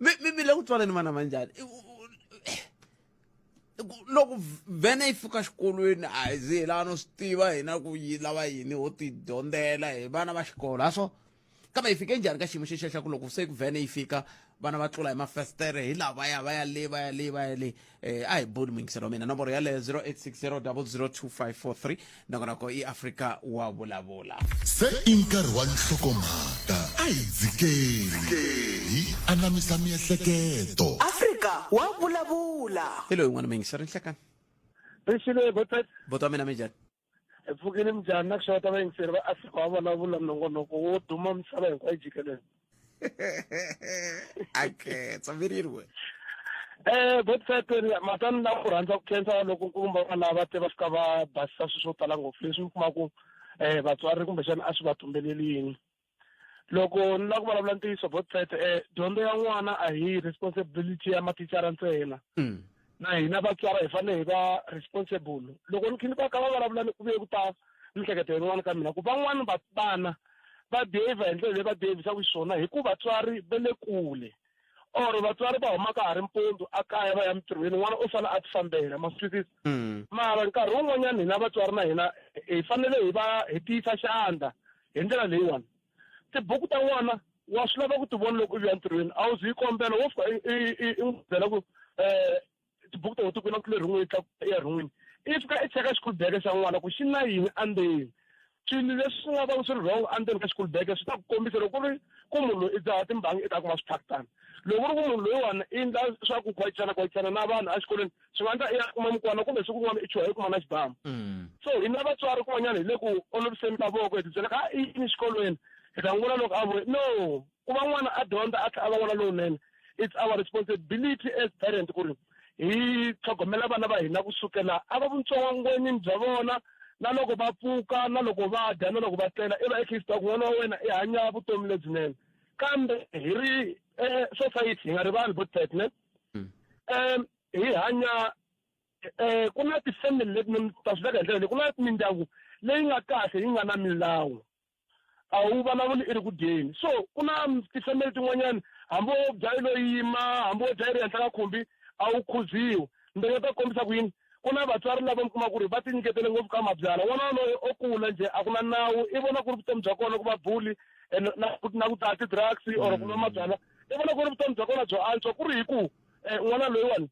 mi le ku tswaleni vana va njhani loko vhene yi fika xikolweni a hi zi hilano swi tiva hina ku yi lava yini ho ti dyondzela hi vana va xikolo a so kambe hi fike njhani ka xiyimo xexiya xa ku loko se vhene yi fika vana va tlula hi mafestere hi laha va ya le a hi bodi mungiselo wa mina nomboro yaleyo 0860 0025543 nakonako i Africa wa vulavula se i nkarhi wa nhlokomhaka a hi dzikeli hi anamisa miehleketo Africa wa vulavula hello yin'wana mungiselo nhlekani Rishile boto wa mina minjhani pfukile mjani na kuxota vayingiseri va Africa wa vulavula nongonoko wo duma misava hinkwayo jikelele akhetsa miririwe Botsheteri matani na ku rhandza ku khensa loko kumba vana va te va fika va basisa swo tala ngopfu leswi mi kuma ku vatswari kumbexana a swi va tumbelelini loko ni la ku vulavula ntiyiso Botshet dyondzo ya n'wana a hi responsibility ya mathicara ntsena na hina vatswari hi fanele hi va responsible loko ni khini va ka va vulavula ku ve ku ta mihleketo yin'wana ka mina ku van'wana vana va behave hi ndlela leyi va behavisaka xiswona hi ku vatswari va le kule or vatswari va huma ka ha ri mpundzu a kaya va ya mintirhweni n'wana u fane a ti fambela ma swi twisisa mara nkarhi wun'wanyana hina vatswari na hina hi fanele hi tiyisa xandla hi ndlela leyiwani tibuku ta n'wana wa swi lava ku ti vona loko u ya ntirhweni a wu zi yi kombela wo fika i n'wi byela ku tibuku ta ti kwina ku le rin'wini erin'wini i fika i cheka xikulu bege xa n'wana ku xi na yini andzeni swilo leswi swi nga va swi ri wrong andzeni ka xikulu bege swi ta ku kombisa loko ku ri ku munhu loyi i dzaha timbangi i ta kuma swiphaktana loko ku ri ku munhu loyiwani i endla swa ku kwayicana na vanhu exikolweni swi nga endla i ya kuma mukwana kumbe siku kun'wana i chuha i kuma na xibamu so hina vatswari kun'wanyana hi le ku oloviseni mavoko hi tibyela ka i yini xikolweni hi ta n'wi vula loko a vule no ku va n'wana a dyondza a tlha a va n'wana lowunene it's our responsibility as parent ku ri hi tlhogomela vana va hina kusukela a va vutsongwanini bya vona na loko va pfuka na loko va dya na loko va tlela i va ekhista ku n'wana wa wena i hanya vutomi lebyinene kambe hi ri society hi nga ri vanhu vo tetne hi hanya ku na tifamily leti ni ta swi veka hi ndlela leyi ku na mindyangu leyi nga kahle yi nga na milawu a wu vulavuli i ri ku dyeni so ku na tifamily tin'wanyana hambi wo bya i lo yima hambi wo dya i ri henhla ka khumbi a wu khuziwi ndzi ta kombisa ku yini ku na vatswari lava mi kuma ku ri va ti nyiketele ngopfu ka mabyala n'wana loyi o kula njhe a ku na nawu i vona ku ri vutomi bya kona ku va bully na ku dzaha ti-drugs or ku nwa mabyala i vona ku ri vutomi bya kona byo antswa ku ri hi ku n'wana loyiwani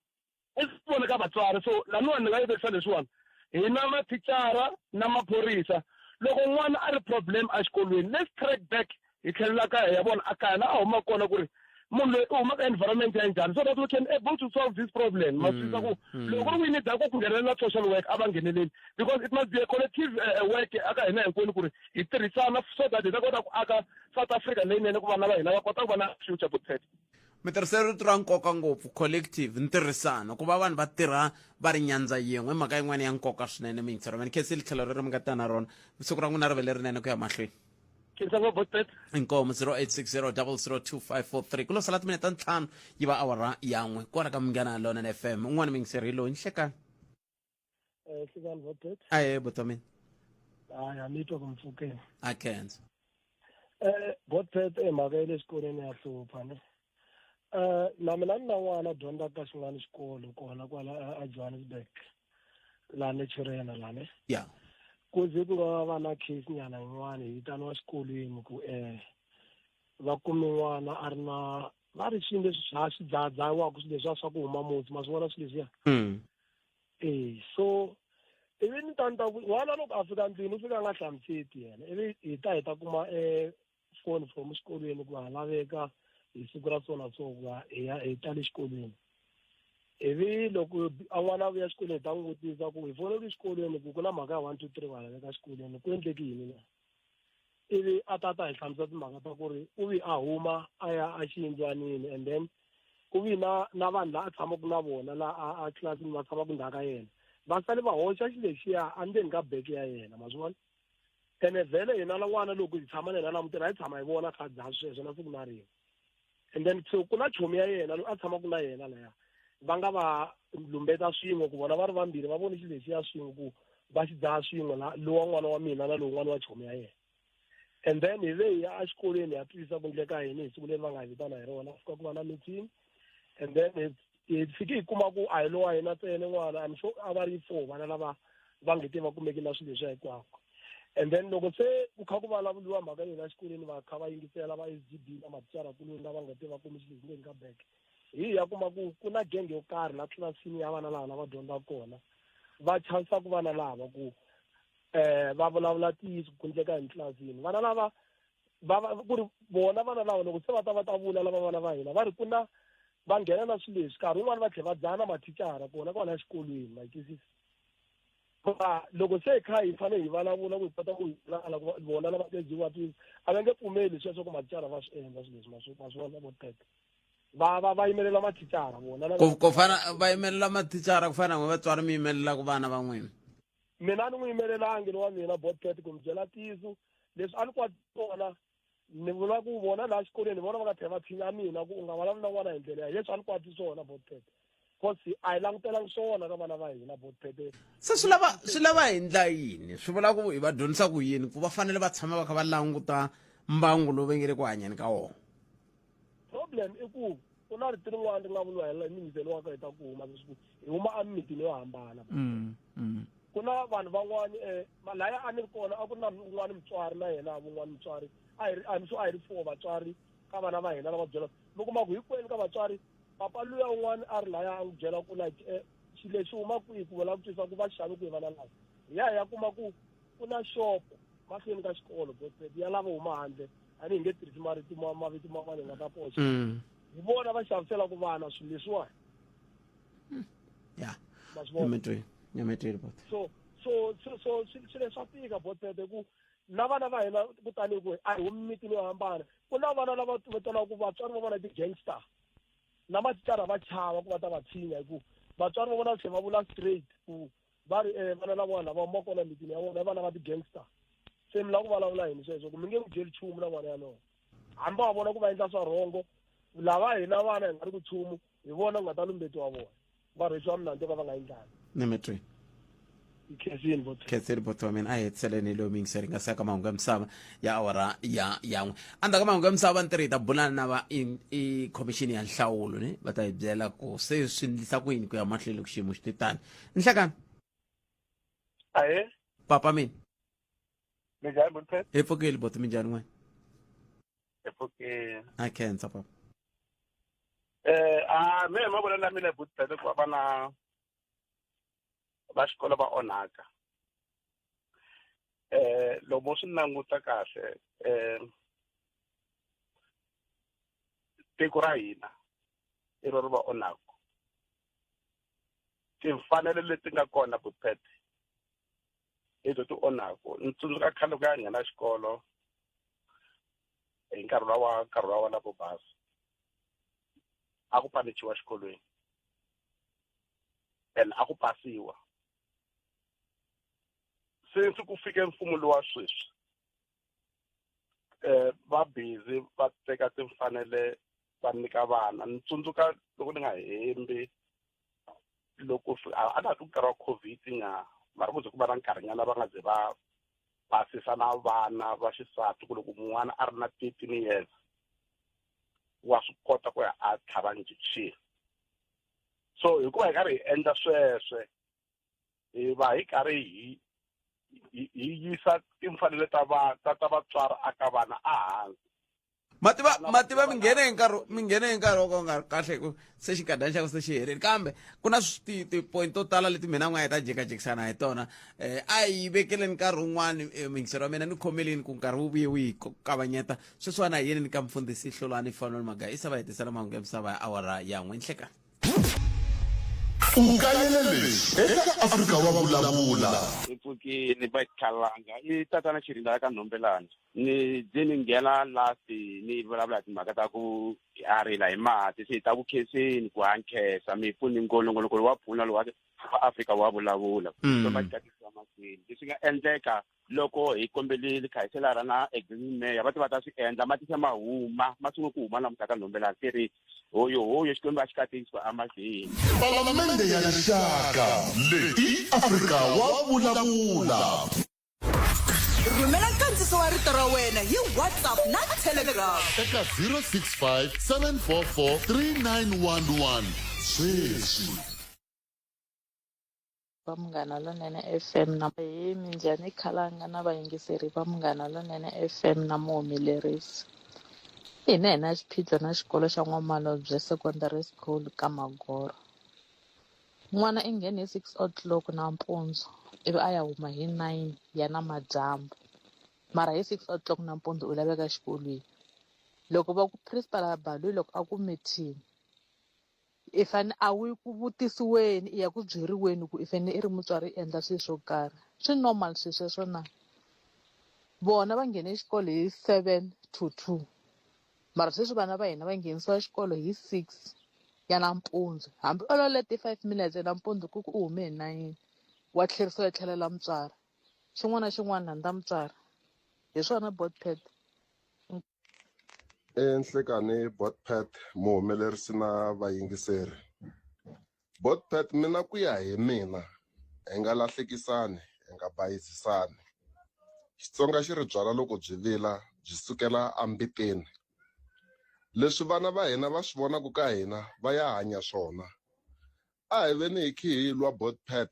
i swi vone ka vatswari so laniwani ni nga yi vekisa leswiwani hi na mathicara na maphorisa loko n'wana a ri problem exikolweni let's track back hi tlhelela kaya ya vona a kaya la a huma kona ku ri munhu loyi u huma ka environment ya njhani so that we can able to solve this problem maswisa ku loko ri winida ku nghenelela social work a va ngheneleli because it must be a collective work aka hina hinkwenu ku ri hi tirhisana so that hi ta kota ku aka South Africa leyinene ku vana va hina va kota ku va na future Botshet mitirhiselo rito ra nkoka ngopfu collective ntirhisano ku va vanhu va tirha va ri nyandza yin'we i mhaka yin'wana ya nkoka swinene mingisero mani khesi li tlhelo ri mi nga ta na rona siku ra n'wina ri ve lerinene ku ya mahlweni inkomo 0860 0025543 ku lo sala timinete ta ntlhanu yi va awara yan'we kona ka Munghana Lonene FM un'wana mingiseri hi loyi nhlekani Sikani Botshet aye botomini haya nitwa kumfukeni a khensa Botshet mhaka ya le xikolweni ya hlupha ne na mina ni na n'wana dyondza ka xin'wana xikolo kona kwala a Johannesburg la Naturena la ne ya ku ze ku nga va na case nyana yin'wana hi vitaniwa xikolweni ku va kume n'wana a ri na va ri swilo leswi swi dzahadzahawaka swilo leswiya swa ku huma muti ma swi vona swilo leswiya so ivi ni ta n'wana loko a fika ndlwini u fika a nga hlamuseti yena ivi hi ta kuma phone from xikolweni ku ha laveka hi siku ra so na so ku hi ta le xikolweni ivi loko n'wana a vuya xikolweni hi ta n'wi vutisa ku hi fonele xikolweni ku na mhaka ya 1 2 3 va laveka xikolweni ku endleki yini na ivi a ta hi hlamusela timhaka ta ku ri u vi a huma a ya a xiyindlwanini and then ku vi na vanhu laha a tshamaka na vona laha a tlilasini va tshamaka ndhawu ka yena va sale va hoxa xilo lexiya endzeni ka beke ya yena ma swi vona ene vhele hina na n'wana loko hi tshama na yena lamutini a hi tshama hi vona kha dzaha sweswo na siku na rin'we and then so ku na chomi ya yena loyi a tshamaka na yena laya va nga va lumbeta swin'we ku vona va ri vambirhi va vone xilo lexiya swin'we ku va xi dzaha swin'we lowa n'wana wa mina na lowu n'wana wa chomi ya yena and then hi ve hi ya exikolweni hi ya twisisa ku endleka yini hi siku leri va nga hi vitana hi rona fika ku va na meeting and then hi fike hi kuma ku a hi lowa hina ntsena n'wana I'm sure a va ri 4 vana lava va nge te va kumeki na swilo leswiya hinkwako and then loko se ku kha ku vulavuriwa mhaka yona exikolweni va kha va yingisela va SGB na matitsarakuloni lava nga te va kumi xilo lexi nga beke hi ya kuma ku na genge yo karhi la tlilasini ya vana lava va dyondzaka kona va chavisa ku vana lava ku va vulavula tiyiso ku endleka hi tlilasini vana lava ku ri bona vana lava loko se va ta vula lava vana va hina va ri ku na va nghena na swilo leswi nkarhi wun'wana va tlhela va dzaha na mathicara kona kwala exikolweni ma twisisa loko se hi kha hi fanele hi vulavula ku hi kota ku hi vona lava tejiwa twisi a va nge pfumeli sweswo ku mathicara va swi endla swilo leswi ma swi vona vo teka va yimelela mathicara vona ku fana va yimelela mathicara ku fana n'we vatswari mi yimelelaku vana van'wini mina ni n'wi yimelelangi ni wa mina botpet ku mi byela tiso leswi a ni kwati kona ni vula ku vona laha xikolweni vona va nga tlhela va tshinya mina ku u nga vulavuli na n'wana hi ndlela ya leswi a ni kwati swona botpet because a hi langutelangi swona ka vana va hina botpet se swi lava hi ndla yini swi vula ku hi va dyondzisa ku yini ku va fanele va tshama va kha va languta mbangu lowu va nge le ku hanyeni ka wona problem i ku ku na riti rin'wana ri nga vuliwa hi mimiselo wa ka hi ta ku huma hi huma emimitini yo hambana ku na vanhu van'wani laya a ni ri kona a ku na un'wana mutswari na yena vun'wana mutswari a hi ri 4 vatswari ka vana va hina lava byela mi kuma ku hinkwenu ka vatswari papa luya un'wana a ri laya a n'wi byela ku like xilo lexi huma kwihi ku vula ku twisa ku va xavi kwihi vana lava hi ya kuma ku ku na xopo mahlweni ka xikolo botpet ya lava huma handle a ni hi nge tirhisi mavito man'wana hi nga ta poxa hi vona va xavisela ku vana swilo leswiwani ya nyameteli bot so swilo leswa tika botpet ku na vana va hina kutani ku a hi humi mitini yo hambana ku na vana lava vitanaka ku vatswari va vona ti-gangster na matitsara va chava ku va ta va tshinya hi ku vatswari va vona tlhela va vula straight ku va ri vana lavona va huma kona mitini ya vona i vana va ti-gangster se mi lava ku vulavula yini sweswo ku mi nge n'wi byeli nchumu na vona yalowo hambi va vona ku va endla swa rhongo lava hina vana hi nga ri ku nchumu hi vona ku nga ta lumbetiwa vona va rhwexiwa minandzu ka va nga endlani nemetweni khetseni botho wa mina a hi hetiseleni leyo mingiseri nga saka mahungu ya misava ya awara ya n'we andza ka mahungu ya misava ntirhi hi ta bulana na va i khomixini ya nhlawulo ni va ta hi byela ku se swi ndlisa ku yini ku ya mahlweni ku xiyimo xi titani nhlekani ahe papa mina minjhani botpet hi pfukeli boto minjhani n'wana hi pfukeli a khensa papa me hi mavonelo ya mina botpet ku va vana va xikolo va onhaka loko swi languta kahle tiko ra hina i ro ri va onhaka timfanelo leti nga kona botpet hi to ti onhaka ni tsundzuka khale ku ya nghena xikolo hi nkarhi wa lavo basa a ku panichiwa xikolweni and a ku pasiwa since ku fike mfumo lowa sweswi va busy va teka timfanele va nyika vana ni tsundzuka loko ni nga hembi loko a na ku nkarhi wa covid nya mara ku ze ku va na nkarhinyana va nga ze va basisa na vana va xisati ku loko mun'wana a ri na 13 years wa swi kota ku ya a tlhava injection so hikuva hi karhi hi endla sweswe hi va hi karhi hi yisa timfanelo ta vatswari aka vana a hansi mativa mi nghene hi nkarhi wo ka u nga ri kahle ku se xinkadyana xa ku se xi herile kambe ku na ti-point to tala leti mina n'wa hi ta jekajekisana hi tona a hi vekeleni nkarhi wun'wani mingisero wa mina ni khomeleni ku nkarhi wu vuye wu hi kavanyeta sweswiwani hi yeleni ka mfundhisi Hlolani Fanoni Magaya i sava hetisela mahungu ya misava ya awara ya n'we nhlekani ungayelele eka Afrika wa vulavula ipfukini va khalanga i tatana Chirinda ka Nombelani ni ze ni nghena last ni vulavula timhaka ta ku a rila hi mati se ta vukheseni ku hankhesa mi pfuni ngolongolo wa pfuna lo wa Afrika wa vulavula so va katisa makwini leswi nga endleka loko hi kombelile khayiselara na exime va ta swi endla matisa mahuma masungu ku huma na mutaka Nombelani siri hoyo xikwembu a xi katiswa amahlweni palamende ya rixaka leyi Afrika wa vulavula rhumela nkandziso wa rito ra wena hi WhatsApp na Telegram eka 065 744 3911 sweswi va Munghana Lonene FM na hi minjhani khalanga na vayingiseri va Munghana Lonene FM na muhumelerisi hina hi na xiphiqo na xikolo xa N'wamalobye Secondary School ka Magoro n'wana i nghene hi 6 o'clock nampundzu ivi a ya huma hi 9 ya namadyambu mara hi 6 o'clock nampundzu u laveka xikolweni loko va ku principal Balu loko a ku meeting i fane a wu ku vutisiweni i ya ku byeriweni ku i fane i ri mutswari i endla swilo swo karhi swi normal swilo sweswo na vona va nghene xikolo hi 7 to 2 mara sweswi vana va hina va nghenisiwa xikolo hi 6 ya nampundzu hambi ololete 5 minutes nampundzu ku u hume hi 9 wa tlherisiwa tlhelela mutswari xin'wana na xin'wana nandza mutswari hi swona botpet enhlekani botpet muhumelerisi na vayingiseri botpet mina ku ya hi mina hi nga lahlekisani hi nga bayizisani Xitsonga xi ri byala loko byi vila byi sukela ambiteni leswi vana va hina va swi vonaku ka hina va ya hanya swona a hi veni hi khi hi lwa botpet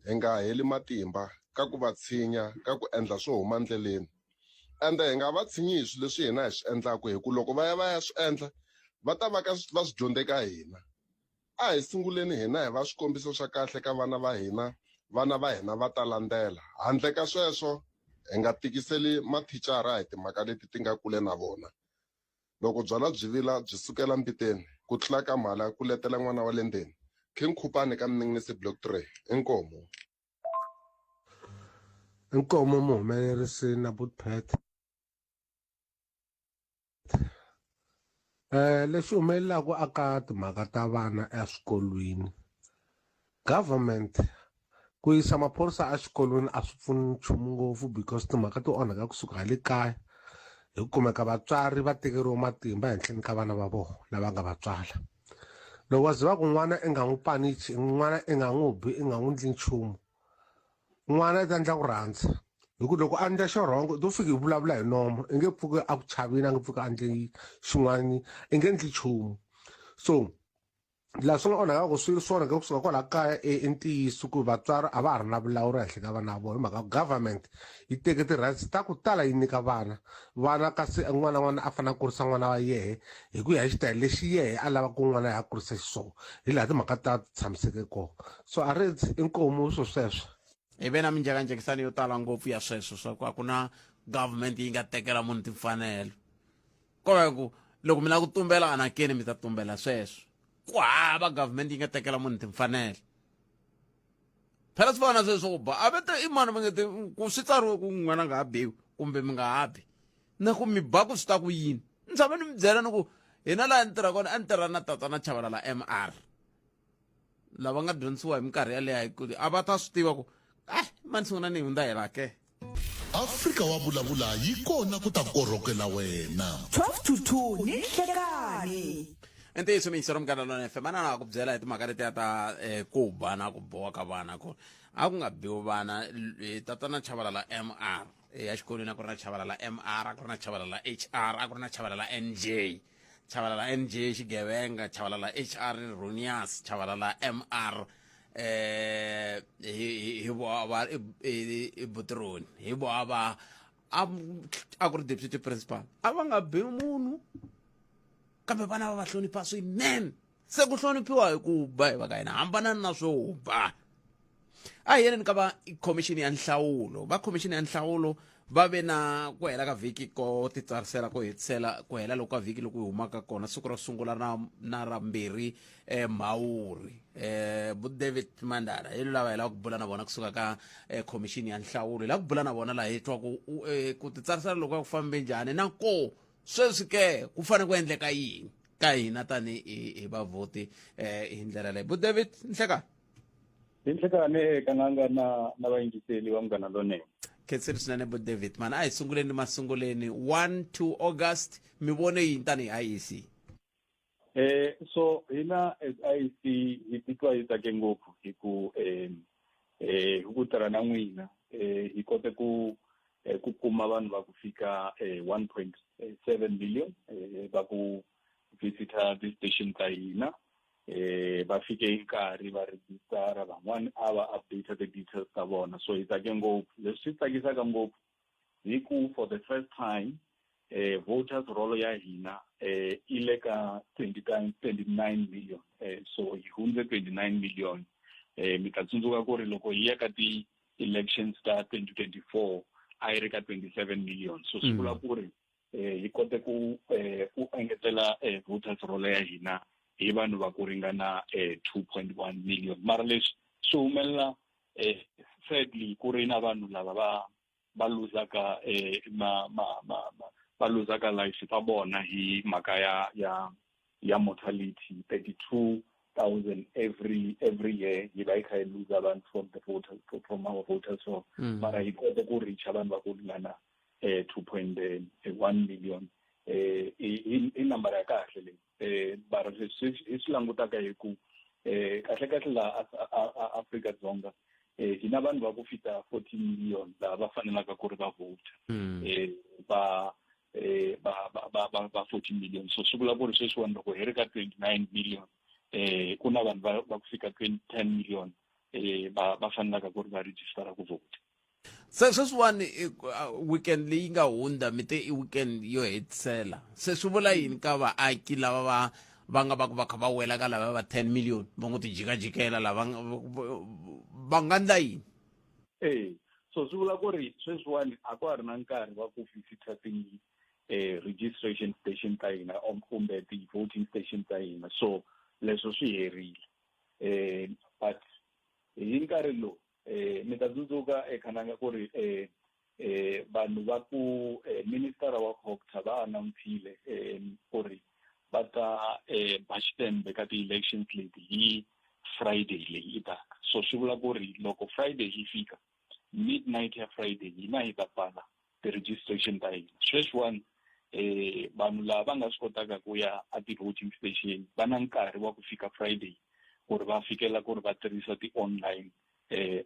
hi nga heli matimba ka ku va tshinya ka ku endla swo huma ndleleni ende hi nga va tshinyi hi swilo leswi hina hi swi endlaku hi ku loko va ya swi endla va ta va swi dyondze ka hina a hi sunguleni hina hi va swikombiso swa kahle ka vana va hina va ta landzela handle ka sweswo hi nga tikiseli mathicara hi timhaka leti ti nga kule na vona loko byala byi vila byi sukela mbiteni ku tlula ka mhala ku letela n'wana wa le ndzeni King Khupane ka Mninginisi Block 3 inkomo muhumelerisi na botpet lexi humelelaku aka timhaka ta vana eswikolweni government ku yisa maphorisa a xikolweni a swi pfuni nchumu ngopfu because timhaka ti onhaka kusuka hi le kaya hi ku kumeka vatswari va tekeriwa matimba ehenhleni ka vana va vona lava nga vatswala loko wa ze va ku n'wana i nga n'wi panichi n'wana i nga n'wi bi i nga n'wi ndli nchumu n'wana i ta endla ku rhandza hi ku loko a endla xorhongo to fika hi vulavula hi nomo i nge pfuki a ku chavini a nge pfuki a endle xin'wana i nge endli nchumu so laha swi nga onhaka swi swona ka kusuka kwala kaya i ntiyiso ku vatswari a va ha ri na vulawuri ehenhla ka vana va vona hi mhaka government yi teke ti-rights ta ku tala yi nyika vana kasi n'wana a fanele a kurisa n'wana wa yehe hi ku ya hi xitayili lexi yehe a lava ku n'wana ya kurisa xiswona hi laha timhaka ta tshamiseke kona so a ri inkomu sweswo hi ve na minjhekanjhekisano yo tala ngopfu ya sweswo swa ku a ku na government yi nga tekela munhu timfanelo kova ku loko mi lava ku tumbela anakeni mi ta tumbela sweswo ku hava government yi nga tekela munhu timfanelo phela swi fana sweswo ku ba a vete i mani va nge ku swi tsariwe ku n'wana nga ha biwi kumbe mi nga ha bi na ku mi ba ku swi ta ku yini ni tshama ni mi byela ni ku hina laha ni tirha kona a ni tirha na tatana Chabalala MR lava nga dyondzisiwa hi minkarhi yaleyo hi ku a va ta swi tiva ku mani sungula ni hundza hela ke Afrika wa vulavula yi kona ku ta korhokela wena 12 to 2 ni nhlekani ntiyiso mingisero Munghana Lonene FM ana na ku byela hi timhaka letiya ta ku ba na ku boha ka vana ku a ku nga biwi vana tatana Chabalala MR ya xikolweni a ku ri na Chabalala MR a ku ri na Chabalala HR a ku ri na Chabalala NJ Chabalala NJ xigevenga Chabalala HR Ronias Chabalala MR hi boha va i butironi hi boha va a ku ri deputy principal a va nga bi munhu kambe vana va va hlonipha swinene se ku hloniphiwa hi ku ba hi va ka hina hambanani na swo ba a hi yeneni ka va khomixini ya nhlawulo va khomixini ya nhlawulo va ve na ku hela ka vhiki ko titsarisela ku hetisela ku hela loko ka vhiki loko hi humaka kona siku ro sungula na rambirhi Mhawuri David Mandala hi lava hi lava ku bula na vona kusuka ka khomixini ya nhlawulo hi lava ku bula na vona laha hi twa ku titsarisela loko ku fambe njhani na ko sweswi ke ku fanele ku endleka yini ka hina tani hi vavhoti hi ndlela leyi David nhlekani Inhlekane kananga na vayingiseli va Munghana Lonene. Khensile swinene David man a hi sunguleni masunguleni 1 August mi vone yini tani hi IEC? So hina as IEC hi titwa hi tsake ngopfu hi ku tirha na n'wina hi kote ku kuma vanhu va ku fika 1.7 million va ku visita ti-station ta hina va fike hi nkarhi va register van'wani a va update ti-details ta vona so hi tsake ngopfu leswi swi tsakisaka ngopfu hi ku for the first time voters roll ya hina i le ka 29 million so hi hundze 29 million mi ta tsundzuka ku ri loko hi ya ka ti-elections ta 2024 a yi ri ka 27 million so swi vula ku ri hi kote ku engetela voters roll ya hina hi vanhu va ku ringana 2.1 million mara leswi swi humelela sadly ku ri na vanhu lava va luzaka va luzaka life ta vona hi mhaka ya mortality 32,000 every year hi va hi kha hi luza vanhu from our voters so mara hi kote ku richa vanhu va ku ringana 2.1 million i nambara ya kahle leyi bara leswi hi swi langutaka hi ku kahle laha Afrika-Dzonga hi na vanhu va ku fika 14 million lava va fanelaka ku ri va vota va 14 million so swi vula ku ri sweswiwani loko hi ri ka 29 million ku na vanhu va ku fika 10 million va fanelaka ku ri va registera ku vota se sweswiwani weekend leyi nga hundza mi te i weekend yo hetisela se swi vula yini ka vaaki lava va nga va kha va wela ka lava va 10 million va ngo ti jikajikela lava va nga ndla yini so swi vula ku ri sweswiwani a ku ha ri na nkarhi wa ku visita registration station ta hina kumbe ti-voting station ta hina so leswo swi herile but hi nkarhi lowu mi ta tsundzuka ekhananga ku ri vanhu va ku minister wa Hawkta va announce-ile ku ri va ta ba xitembe ka ti-elections leti hi Friday leyi taka so swi vula ku ri loko Friday yi fika midnight ya Friday hina hi ta pfala ti-registration ta hina sweswiwani vanhu lava va nga swi kotaka ku ya a ti-voting station va na nkarhi wa ku fika Friday ku ri va fikela ku ri va tirhisa ti-online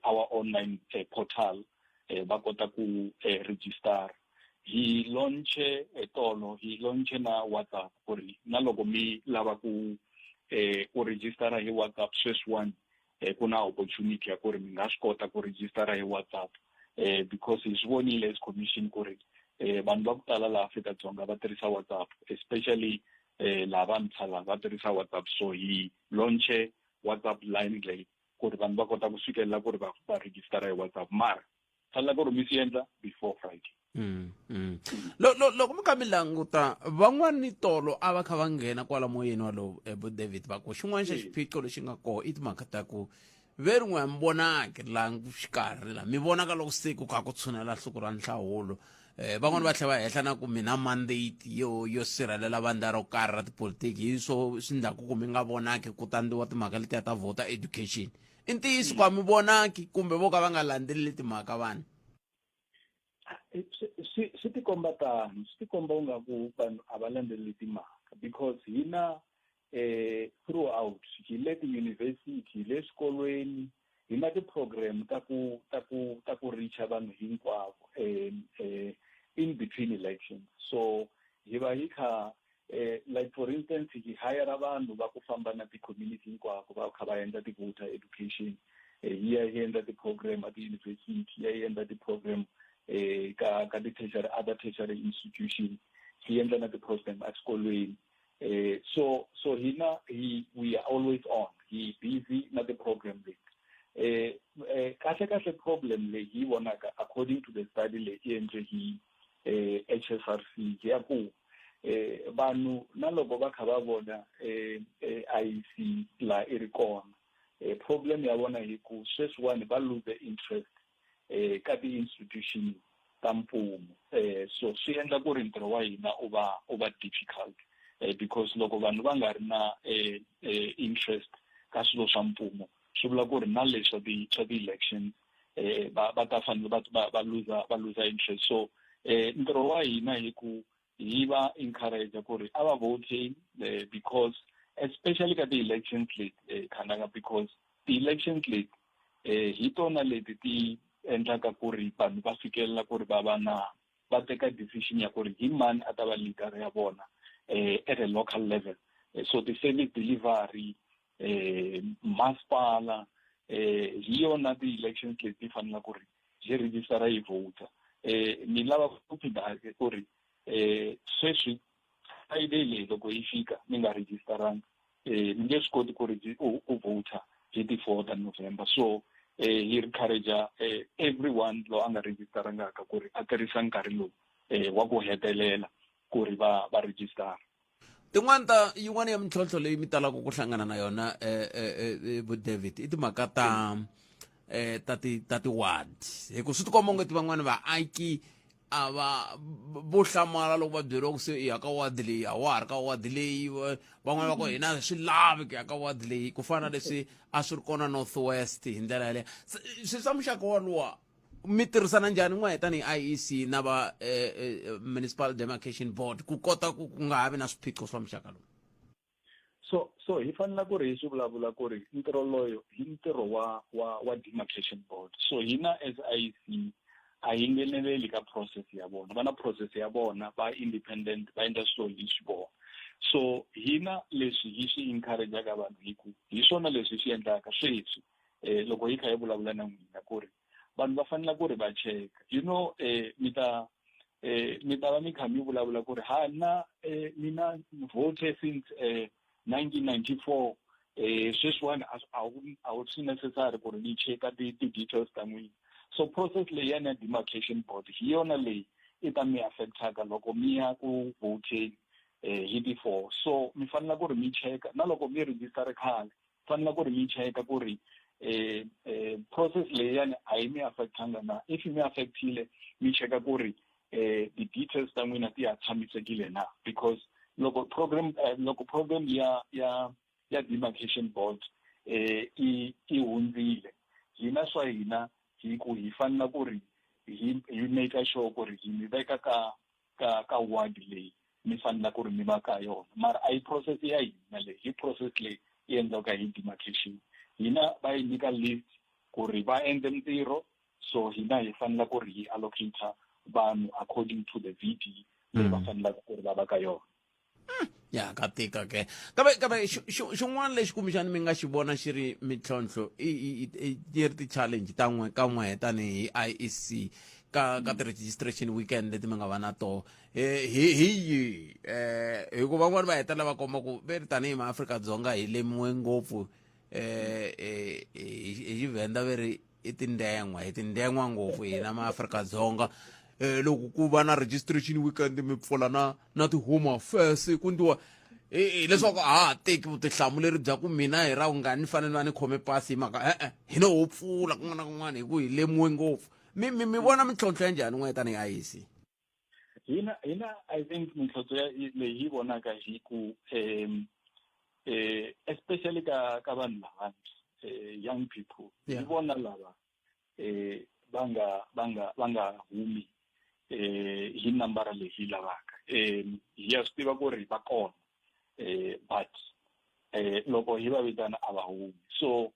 our online portal va kota ku register hi launche tolo hi launche na WhatsApp ku ri na loko mi lava ku registera hi WhatsApp sweswiwani ku na opportunity ya ku ri mi nga swi kota ku registera hi WhatsApp because hi swi vonile as commission ku ri vanhu va ku tala laha Afrika-Dzonga va tirhisa WhatsApp especially lava vantshwa va tirhisa WhatsApp so hi launche WhatsApp line leyi ku ri vanhu va kota ku fikelela ku ri va registera hi WhatsApp mara fanele ku ri mi swi endla before Friday loko mi kha mi languta van'wani tolo a va kha va nghena kwala moyeni walowo David va ku xin'wana xa xiphiqo lexi nga koho i timhaka ta ku ve rin'we mi vonaki laha xikarhi laha mi vonaka loko se ku kha ku tshunela siku ra nhlawulo van'wani va tlhela va hehla na ku mina mandate yo sirhelela vandla ro karhi ra tipolitiki hi swo swi endlaku ku mi nga vonaki ku tandiwa timhaka letiya ta voter education i ntiyiso ku a mi vonaki kumbe vo ka va nga landzeleli timhaka vanhu swi tikomba tano swi tikomba u nga ku vanhu a va landzeleli timhaka because hina throughout hi le tiyunivhesiti hi le swikolweni hi na ti-program ta ku richa vanhu hinkwavo in between elections so hi va hi kha like for instance hi hire vanhu va ku famba na ti-community hinkwavo va kha va endla ti-voter education hi ya hi endla ti-program at tiyunivhesiti hi ya hi endla ti-program ka ti-tertiary other tertiary institution hi endla na ti-program exikolweni so hina we are always on he busy na ti-program leti kahle problem leyi hi vonaka according to the study leyi hi endle hi HSRC hi ya ku vanhu na loko va kha va vona IEC la i ri kona problem ya vona hi ku sweswiwani va lose interest ka ti-institution ta mfumo so swi endla ku ri ntirho wa hina u va difficult because loko vanhu va nga ri na interest ka swilo swa mfumo swi vula ku ri na leswa ti-election va ta fanele va lose interest so ntirho wa hina hi ku hi va encourage ku ri a va voting because especially ka ti-elections leti khanaka because ti-elections leti hi tona leti ti endlaka ku ri vanhu va fikelela ku ri va teka decision ya ku ri hi mani a ta va leader ya vona at a local level so ti-service delivery masipala hi yona ti-elections leti ti fanela ku ri hi registera hi vota ni lava ku phinda ku ri sweswi Friday leyi loko yi fika mi nga registeranga mi nge swi koti ku ri u vota hi ti-4 ta November so hi encourage everyone lo a nga registerangaka ku ri a tirhisa nkarhi lowu wa ku hetelela ku ri va registera yin'wana ya mintlhontlho leyi mi talaka ku hlangana na yona David i timhaka ta ti-ward hi ku swi tikomba ngoti van'wani vaaki a va vo hlamala loko va byeriwa ku se i ya ka ward leyi a wa ha ri ka ward leyi van'wana va ku hina swi lavi ku ya ka ward leyi ku fana leswi a swi ri kona North West hi ndlela yaleyo swi swa muxaka walowa mi tirhisana njhani n'wana tanihi IEC na va Municipal Demarcation Board ku kota ku nga ha vi na swiphiqo swa muxaka lowu so hi fanele ku ri hi swi vulavula ku ri ntirho loyo hi ntirho wa demarcation board so hina as IEC a hi ngheneleli ka process ya vona va na process ya vona va independent va endla swilo hi swi vona so hina leswi hi swi encourage-aka vanhu hi swona leswi swi endlaka sweswi loko hi kha hi vulavula na n'wina ku ri vanhu va fanele ku ri va cheka mi ta va mi kha mi vulavula ku ri mina vote since 1994 sweswiwani a wu swi necessary ku ri ni cheka ti-details ta n'wina so process leyi ya na demarcation board hi yona leyi i ta mi affectaka loko mi ya ku voteni hi ti-4 so mi fanele ku ri mi cheka na loko mi register khale fanele ku ri mi cheka ku ri process leyiyani a yi mi affectanga na if mi affectile mi cheka ku ri ti-details ta n'wina ti ya tshamisekile na because loko program ya demarcation board i hundzile hina swa hina hi fanele ku ri hi make sure ku ri hi mi veka ka ward leyi mi fanele ku ri mi va ka yona mara a yi process ya hina leyi hi process leyi yi endlaka hi demarcation hina va yi nyika list ku ri va endle ntirho so hina hi fanele ku ri hi allocate vanhu according to the VD leyi va fanelaka ku ri va va ka yona ya ka tika ke kabe xin'wana lexi kumbexani mi nga xi vona xi ri mintlhontlho yi ri ti-challenge ta n'we tanihi IEC ka ti-registration weekend leti mi nga va na toho hi ku van'wani va hetelela va komba ku ve ri tanihi maAfrika-Dzonga hi lemiwe ngopfu hi Xivenda ve ri hi tindengwa ngopfu hina maAfrika-Dzonga loko ku va na registration weekend mi pfula na ti-home affairs ku ndiwa leswaku ha teki vutihlamuleri bya ku mina hi ra ni fanele va ni khome pasi hi mhaka hina ho pfula kun'wana na kun'wana hi ku hi lemiwe ngopfu mi vona mintlhontlho ya njhani n'wana tanihi IEC hina I think mintlhontlho leyi hi vonaka hi ku especially ka vanhu lavantshwa young people hi vona lava va nga humi hi nambara leyi hi lavaka hi ya swi tiva ku ri va kona but loko hi va vitana a va humi so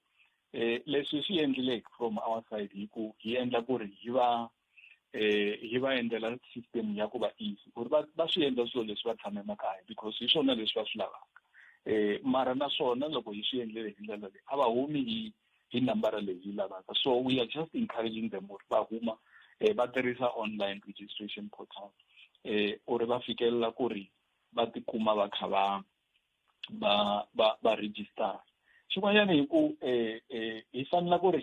leswi swi endleleke from our side hi ku hi endla ku ri hi va endlela system ya ku va easy ku ri va swi endla swilo leswi va tshame makaya because hi swona leswi va swi lavaka mara naswona loko hi swi endlele hi ndlela leyi a va humi hi nambara leyi hi lavaka so we are just encouraging them ku ri va huma va tirhisa online registration portal ku ri va fikelela ku ri va tikuma va kha va register. Xin'wanyana hi ku hi fanele ku ri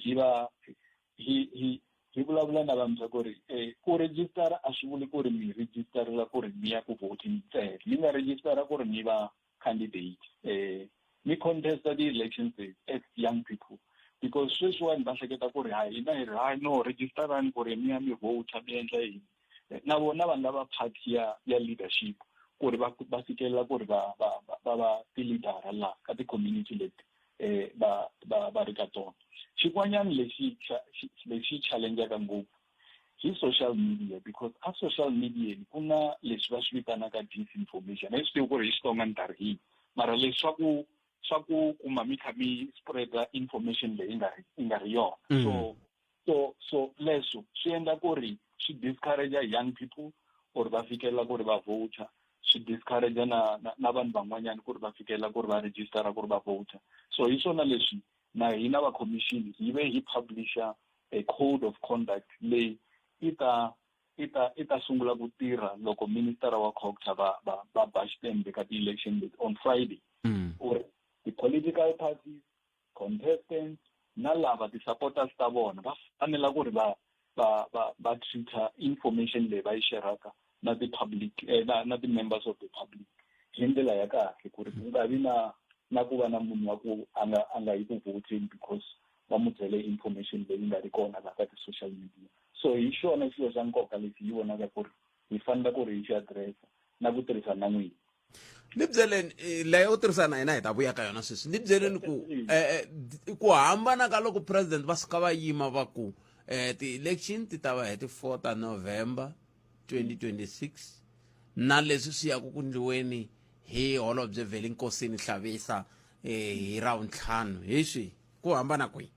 hi vulavula na vanhu ku ri ku registera a swi vuli ku ri mi registerela ku ri mi ya ku voting ntsena, mi nga registera ku ri mi va candidate mi contesta ti-elections as young people, because sweswiwani va hleketa ku ri hayi no registerani ku ri mi ya mi vota mi endla yini. Na vona vanhu lava party ya leadership ku ri va fikelela ku ri va ti-leadera laha ka ti-community leti va ri ka tona. Xin'wanyana lexi challenge-aka ngopfu hi social media, because a social media ku na leswi va swi vitanaka disinformation. A swi tivi ku ri hi Xitsonga ni ta ri yini, mara leswi swa ku kuma mi kha mi spread information leyi yi nga ri yona. So leswo swi endla ku ri swi discourage young people ku ri va fikelela ku ri va vota, swi discourage na vanhu van'wanyana ku ri va fikelela ku ri va registera ku ri va vota. So hi swona leswi na hina va commission hi ve hi publisha a code of conduct leyi i ta sungula ku tirha loko minister wa culture va ba xitempe ka ti-election on Friday. Or the political parties, contestants, na lava ti-supporters ta vona va fanela ku ri va treat information leyi va yi sharaka na ti-public na ti-members of the public hi ndlela ya kahle ku ri ku nga vi na ku va na munhu wa ku a nga yi ku voting because va mu byele information leyi nga ri kona laha ka ti-social media. So hi xona xilo xa nkoka lexi hi vonaka ku ri hi fanele ku ri hi xi addressa na ku tirhisana na n'wina. Ni byeleni leyo u tirhisana hina hi ta vuya ka yona sweswi. Ni byeleni ku hambana ka loko president va suka va yima va ku ti-election ti ta va hi ti 4 ta November 2026 na leswi swi yaku ku ndliweni hi Holobye Veli Nkosini Hlabisa hi ravuntlhanu, hi swi ku hambana kwihi?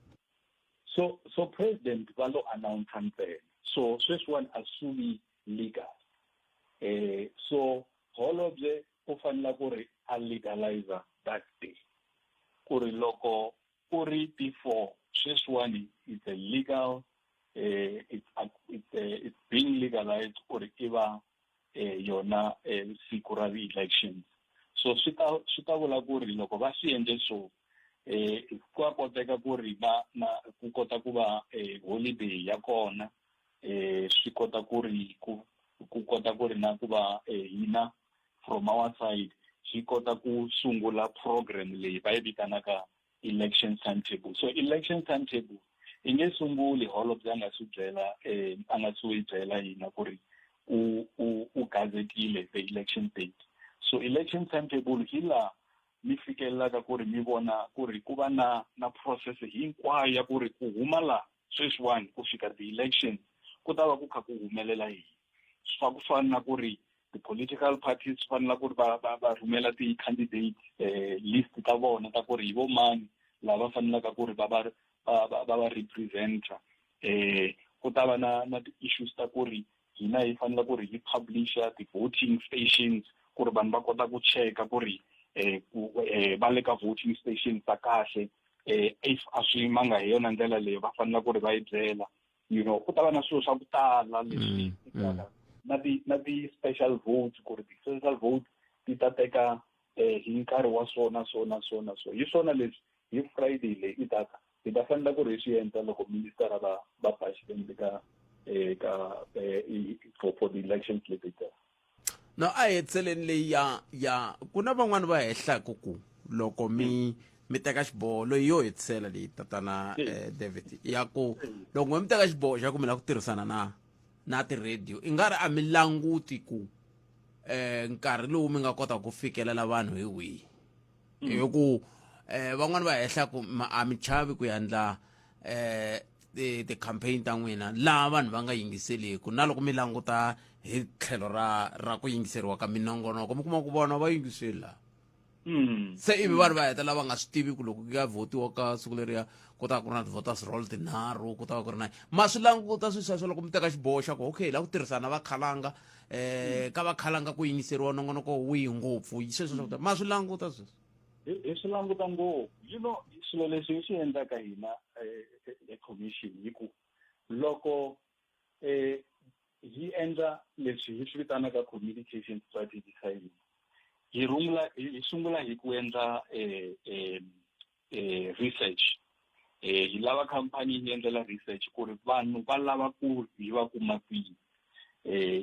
So president va lo announce ntsena, so sweswiwani a swi vi legal. So Holobye u fanele ku ri a legalize that day ku ri loko ku ri before sweswiwani it's a legal it's being legalized ku ri i va yona siku ra elections. So swi ta vula ku ri loko va swi endle so ku koteka ku ri ku kota ku va holiday ya kona, swi kota ku ri ku kota ku ri na ku va hina from our side swi kota ku sungula program leyi va yi vitanaka election timetable. So election timetable i nge sunguli Holobye a nga swi byela hina ku ri u gazetile the election date. So election timetable hi laha mi fikelelaka ku ri mi vona ku ri ku va na process hinkwayo ya ku ri ku huma laha sweswiwani ku fika ti-election ku ta va ku kha ku humelela yini. Swa ku fana na ku ri the-political parties fanela ku ri va rhumela ti-candidate list ta vona ta ku ri hi vo mani lava fanelaka ku ri va va representa. Ku ta va na ti-issues ta ku ri hina hi fanele ku ri hi publisha ti-voting stations ku ri vanhu va kota ku cheka ku ri va le ka voting stations ta kahle. If a swi manga hi yona ndlela leyi va fanele ku ri va yi byela, ku ta va na swilo swa ku tala leswi na ti-special votes ku ri ti-special votes ti ta teka hi nkarhi wa swona so hi swona leswi hi Friday leyi hi ta fanele ku ri hi swi endla loko minister va ba xitempe for the elections leti. No a hetseleni leyi ya ku na van'wani va hehlaku ku loko mi teka xiboho loyi yo hetisela leyi tatana David ya ku loko mi teka xiboho xa ku mi la ku tirhisana na ti-radio i nga ri a mi languti ku nkarhi lowu mi nga kota ku fikelela vanhu hi wihi, hi ku van'wani va hehlaku a mi chavi ku endla ti-campaign ta n'wina laha vanhu va nga yingiseliku, na loko mi languta hi tlhelo ra ku yingiseriwa ka minongonoko mi kuma ku vona va yingiseli laha. Se ivi vanhu va heta lava nga swi tivi ku loko ku ya votiwa ka siku leriya ku ta va ku ri na ti-voters roll tinharhu, ku ta va ku ri na ma swi languta swi sweswo loko mi teka xiboho xa ku okay la ku tirhisana vakhalanga ka vakhalanga ku yingiseriwa nongonoko wihi ngopfu sweswo ma swi languta sweswo. Hi swi languta ngopfu swilo leswi hi swi endlaka hina commission hi ku loko hi endla leswi hi swi vitanaka communication strategy sa hina hi sungula hi ku endla research hi lava khampani yi endlela research ku ri vanhu va lava ku hi va kuma kwihi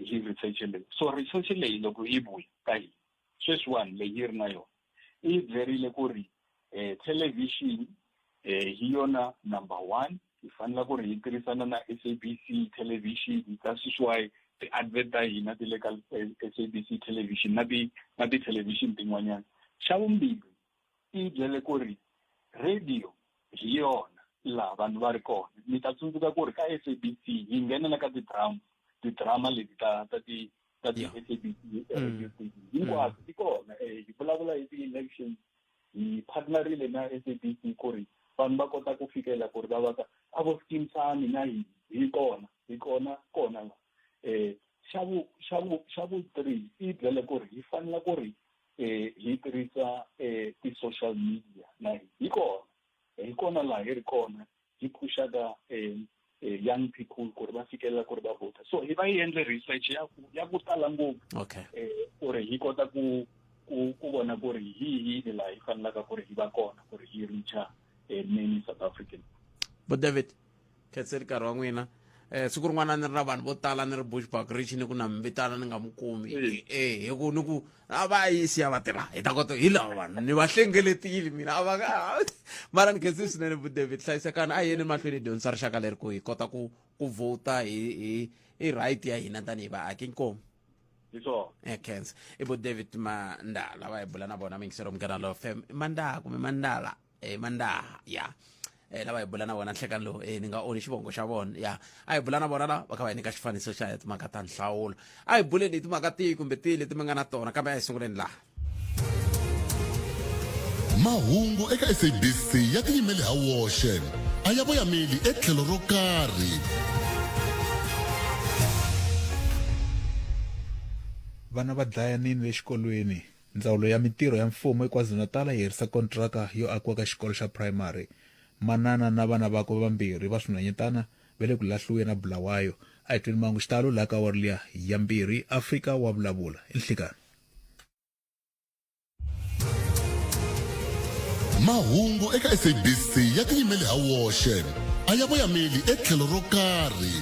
hi research leyi so research leyi loko yi vuya ka hina sweswiwani leyi yi ri na yona yi byerile ku ri television hi yona number 1 hi fanele ku ri hi tirhisana na SABC television that's why ti-advert ta hina ti le ka SABC television na ti-television tin'wanyana xa vumbirhi yi byele ku ri radio hi yona laha vanhu va ri kona mi ta tsundzuka ku ri ka SABC hi nghenela ka ti-drama leti ta ti-SABC hinkwato ti kona hi vulavula hi ti-elections hi partnerile na SABC ku ri vanhu va kota ku fikela ku ri va va ka a vo Skeem Saam na hi kona xa vu 3 yi byele ku ri hi fanele ku ri hi tirhisa ti-social media na hi kona laha hi ri kona hi pushaka young people ku ri va fikelela ku ri va vota so hi va yi endle research ya ku tala ngopfu ku ri hi kota ku vona ku ri hi laha hi fanelaka ku ri hi va kona ku ri hi reacha many South African. But David khetseli nkarhi wa n'wina siku rin'wana ni ri na vanhu vo tala ni ri Bushbuck Ridge ni ku na mi vitana ni nga mu kumi hi ku ni ku a va yisi ya va tirha hi ta kota hi lava vanhu ni va hlengeletile mina a va mara ni khetseli swinene bu David hlayisekani a yeni mahlweni hi dyondzisa rixaka leri ku hi kota ku vhota hi right ya hina tanihi vaaki inkomu khensa i bu David Mandala va hi bula na vona mingisero Mnganalo FM Mandala kumbe Mandala Mandaha ya lava hi bula na vona nhlekani lowu ni nga oni xivongo xa vona ya a hi bula na vona la va kha va hi nyika xifaniso xa timhaka ta nhlawulo a hi buleni hi timhaka tihi kumbe tihi leti mi nga na tona kambe a hi sunguleni laha mahungu eka SABC ya tiyimele ha woxe a ya voyameli etlhelo ro karhi vana va dlayanini exikolweni ndzawulo ya mitirho ya mfumo eKwaZulu-Natal yi herisa kontraka yo akiwa ka xikolo xa primary manana na vana vakwe vambirhi va swinhwanyetana va le ku lahliweni na Bulawayo a hi tweni mangu xitalo laha ka awara liya ya mbirhi Afrika wa vulavula enhlikani mahungu eka SABC ya tiyimele ha woxe a ya voyameli etlhelo ro karhi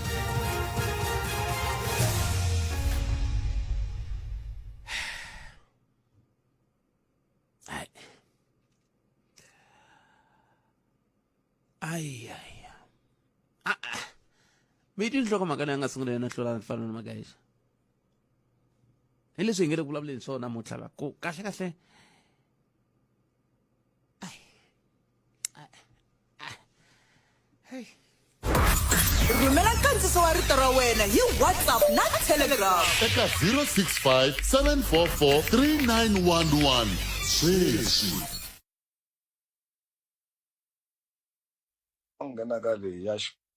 mi twi nhlokomhaka leyi nga sungula yena hlula mfana na magayixa hi leswi hi nge le ku vulavuleni swona namuntlha la ku kahle rhumela nkandziso wa rito ra wena hi WhatsApp na Telegram eka 065 744 3911 sweswi nghena ka leyi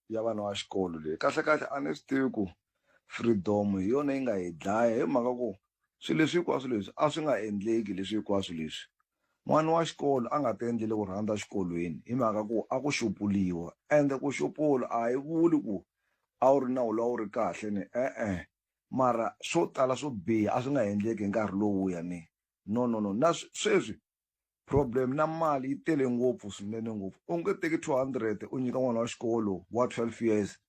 ya vana wa xikolo leyi kahle a ni swi tivi ku freedom hi yona yi nga hi dlaya hi mhaka ku swilo leswi hinkwaswo leswi a swi nga endleki leswi hinkwaswo leswi n'wana wa xikolo a nga ti endleli ku rhandza xikolweni hi mhaka ku a ku xupuliwa ende ku xupula a hi vuli ku a wu ri na wu ri kahle ni mara swo tala swo biha a swi nga endleki hi nkarhi lowuya ni no na sweswi problem na mali yi tele ngopfu swinene ngopfu u nge teki 200 u nyika n'wana wa xikolo wa 12 years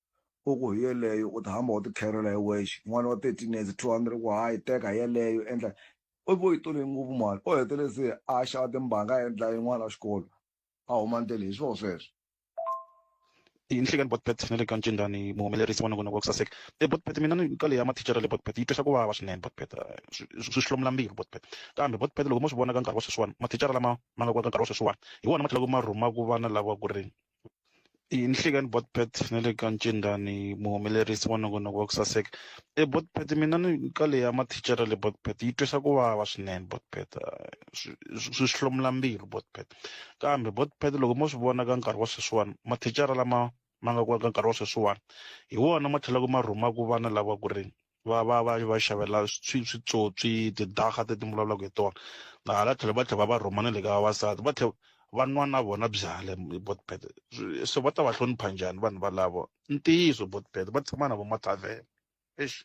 u ku hi yeleyo u ta hamba u ti khelela hi wexe n'wana wa 13 years 200 ku hayi teka hi yeleyo endla u vo yi tole ngopfu mali u hetele se a xava timbanga a endla yin'wana wa xikolo a huma ndele hi swona sweswo inhlekani Botpet na le ka Ncindani muhumelerisi wa nongonoko wa ku saseka Botpet mina ni ka leyi ya mathicara le Botpet yi twisa ku vava swinene Botpet swi hlomula mbilu Botpet kambe Botpet loko mo swi vona ka nkarhi wa sweswiwani mathicara lama ma nga ka nkarhi wa sweswiwani hi wona ma tlhelaka ma rhuma ku vana lava ku ri inhlekani Botpet na le ka Ncindani muhumelerisi wa nongonoko wa ku saseka Botpet mina ni ka leyi ya mathicara le Botpet yi twisa ku vava swinene Botpet swi hlomula mbilu Botpet kambe Botpet loko mo swi vona ka nkarhi wa sweswiwani mathicara lama ma nga ka nkarhi wa sweswiwani hi wona ma tlhelaka ma rhuma ku vana lava ku ri va xavela switswotswi tidaga leti mi vulavulaka hi tona hala tlhelo va tlhela va rhuma na le ka vavasati va tlhela va nwa na vona byale botpet so va ta va hlonipha njhani vanhu valavo ntiyiso botpet va tshama na vo mathaveni eish.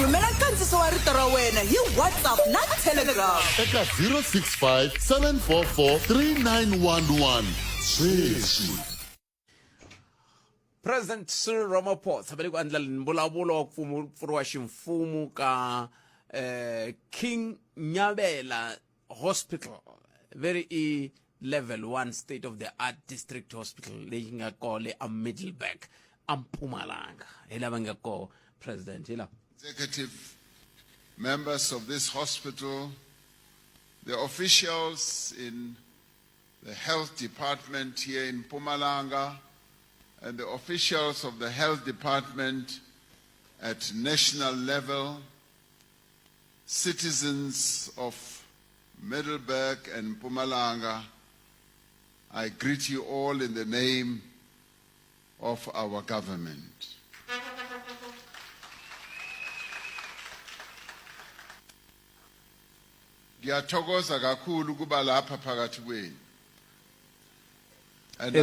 rhumela nkandziso wa rito ra wena hi WhatsApp na Telegram eka 065 744 3911 sweswi. President Cyril Ramaphosa vele ku endla mbulavulo wa ku pfuriwa ximfumo ka King Nyabela Hospital, very level 1 state of the art district hospital leyi nga kole a Middleburg a Mpumalanga hi lava nga ko president hi lava executive members of this hospital, the officials in the health department here in Mpumalanga, and the officials of the health department at national level, citizens of Middleburg and Mpumalanga, I greet you all in the name of our government. Ngiyathokoza kakhulu kuba lapha phakathi kwenu.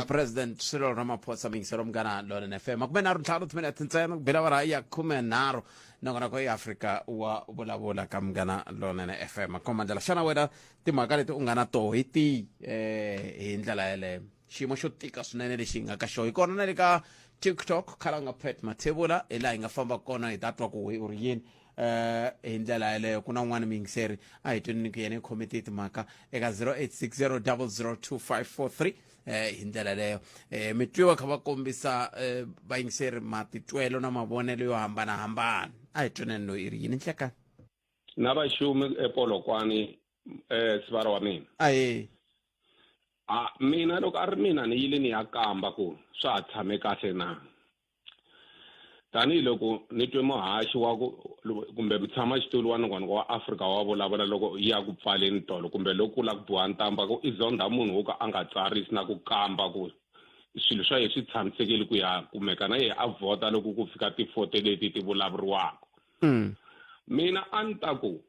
President Cyril Ramaphosa mingisero mngana lona FM akumenaro ntlhanu tumene tintsena kubela vara ya kumenaro nangona ko Africa wa vulavula ka mngana lona FM akomandela xana wena timhaka leti u nga na toho hi ti hi ndlela yele xiyimo xo tika swinene lexi nga ka xo hi kona na le ka TikTok Khalanga Pet Mathebula ela hi nga famba kona hi tatwa ku u ri yini hi ndlela yeleyo ku na un'wana mingiseri a hi tweni ku yena committee timhaka eka 0860002543 hi ndlela leyo mi twiwa kha va kombisa vayingiseri matitwelo na mavonelo yo hambanahambana a hi tweneni no i ri yini nhlekani na vaxumi ePolokwane sivara wa mina aye mina loko a ri mina ni yile ni ya kamba ku swa ha tshame kahle na tanihiloko ni twe muhaxi wa kumbe mutshamaxitulu wa nongonoko wa Afrika wa vulavula loko ya ku pfaleni tolo kumbe loko la ku buwa ntamba ku izonda munhu wo ka a nga tsarisi na ku kamba ku swilo swa yena swi tshamisekile ku ya kumeka na yena a vhota loko ku fika tifote leti ti vulavuriwaka mina a ni ta ku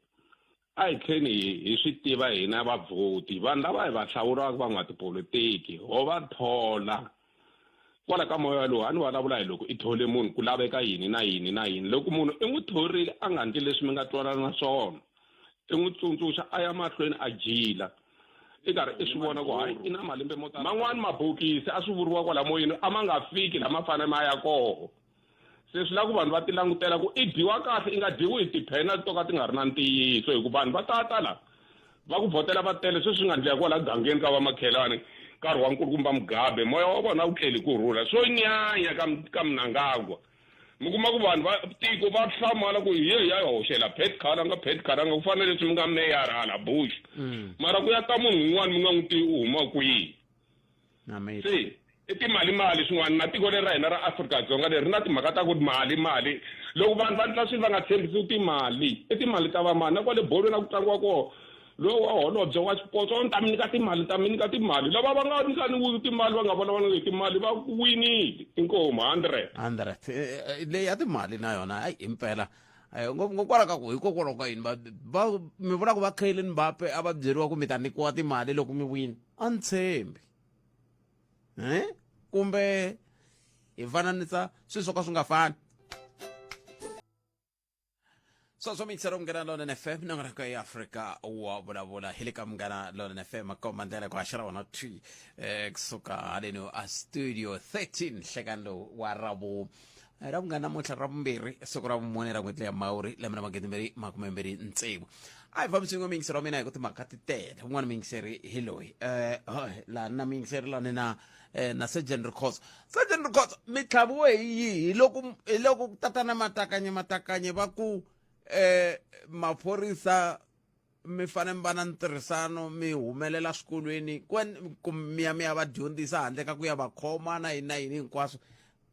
a hi tlheni hi swi tiva hina vavhoti vanhu lava hi va hlawuriwaka va nga tipolitiki ho va thola kwala ka moya lowu a ni vulavula hi loko i thole munhu ku laveka yini na yini na yini loko munhu i n'wi thorile a nga ndli leswi mi nga twanana na swona i n'wi tsundzuxa a ya mahlweni a jila i karhi i swi vona ku hayi i na malembe mo tala man'wani mabokisi a swi vuriwa kwala moyeni a ma nga fiki lama fanele ma ya koho se swi la ku vanhu va ti langutela ku i dyiwa kahle i nga dyiwi hi tiphena to ka ti nga ri na ntiyiso hi ku vanhu va tatala va ku vhotela va tele sweswi nga ndleka kwala gangeni ka vamakhelani nkarhi wa nkulukumba Mugabe moya wa vona wu tlheli ku rhula swo nyanya ka Mnangagwa mi kuma ku vanhu va tiko va hlamala ku ya hoxela Pet Khalanga ku fanele leswi mi nga meyara hala Bush mara ku ya ta munhu un'wana mi nga n'wi tivi u huma kwihi se i timali swin'wana na tiko leri ra hina ra Afrika-Dzonga leri ri na timhaka ta ku mali loko vanhu va ndla swilo va nga tshembisi timali i timali ta vamani na kwale bolweni na ku tlangiwa koho lowu wa holobye wa xipotso ni ta mi nyika timali lava va nga nyikaniwi timali va nga vona timali va winile inkomo 100 leyi ya timali na yona ayi impela ngokwala ka ku hikokwalaho ka yini mi vula ku va Kylian Mbappe a va byeriwa ku mi ta nikiwa timali loko mi wina a ni tshembi kumbe hi fananisa swilo swo ka swi nga fani so mitsero mngana lona FM nangona ka Africa wa vulavula hi le ka mngana lona FM akomandela ku haxela wona t kusuka haleno a studio 13 nhlekani wa ravu ra mngana namuntlha ra vumbirhi siku ra vumune ra n'hweti ya Mhawuri lembe na 2026 a hi fambisini mingiseri wa mina hi ku timhaka ti tele un'wana mingiseri hi loyi la na mingiseri lani na Sergeant Rikhoza mi tlhaviwe hi yihi loko tatana matakanye va ku maphorisa mi fane mi va na ntirhisano mi humelela swikolweni ku miya va dyondzisa handle ka ku ya va khoma na yini hinkwaswo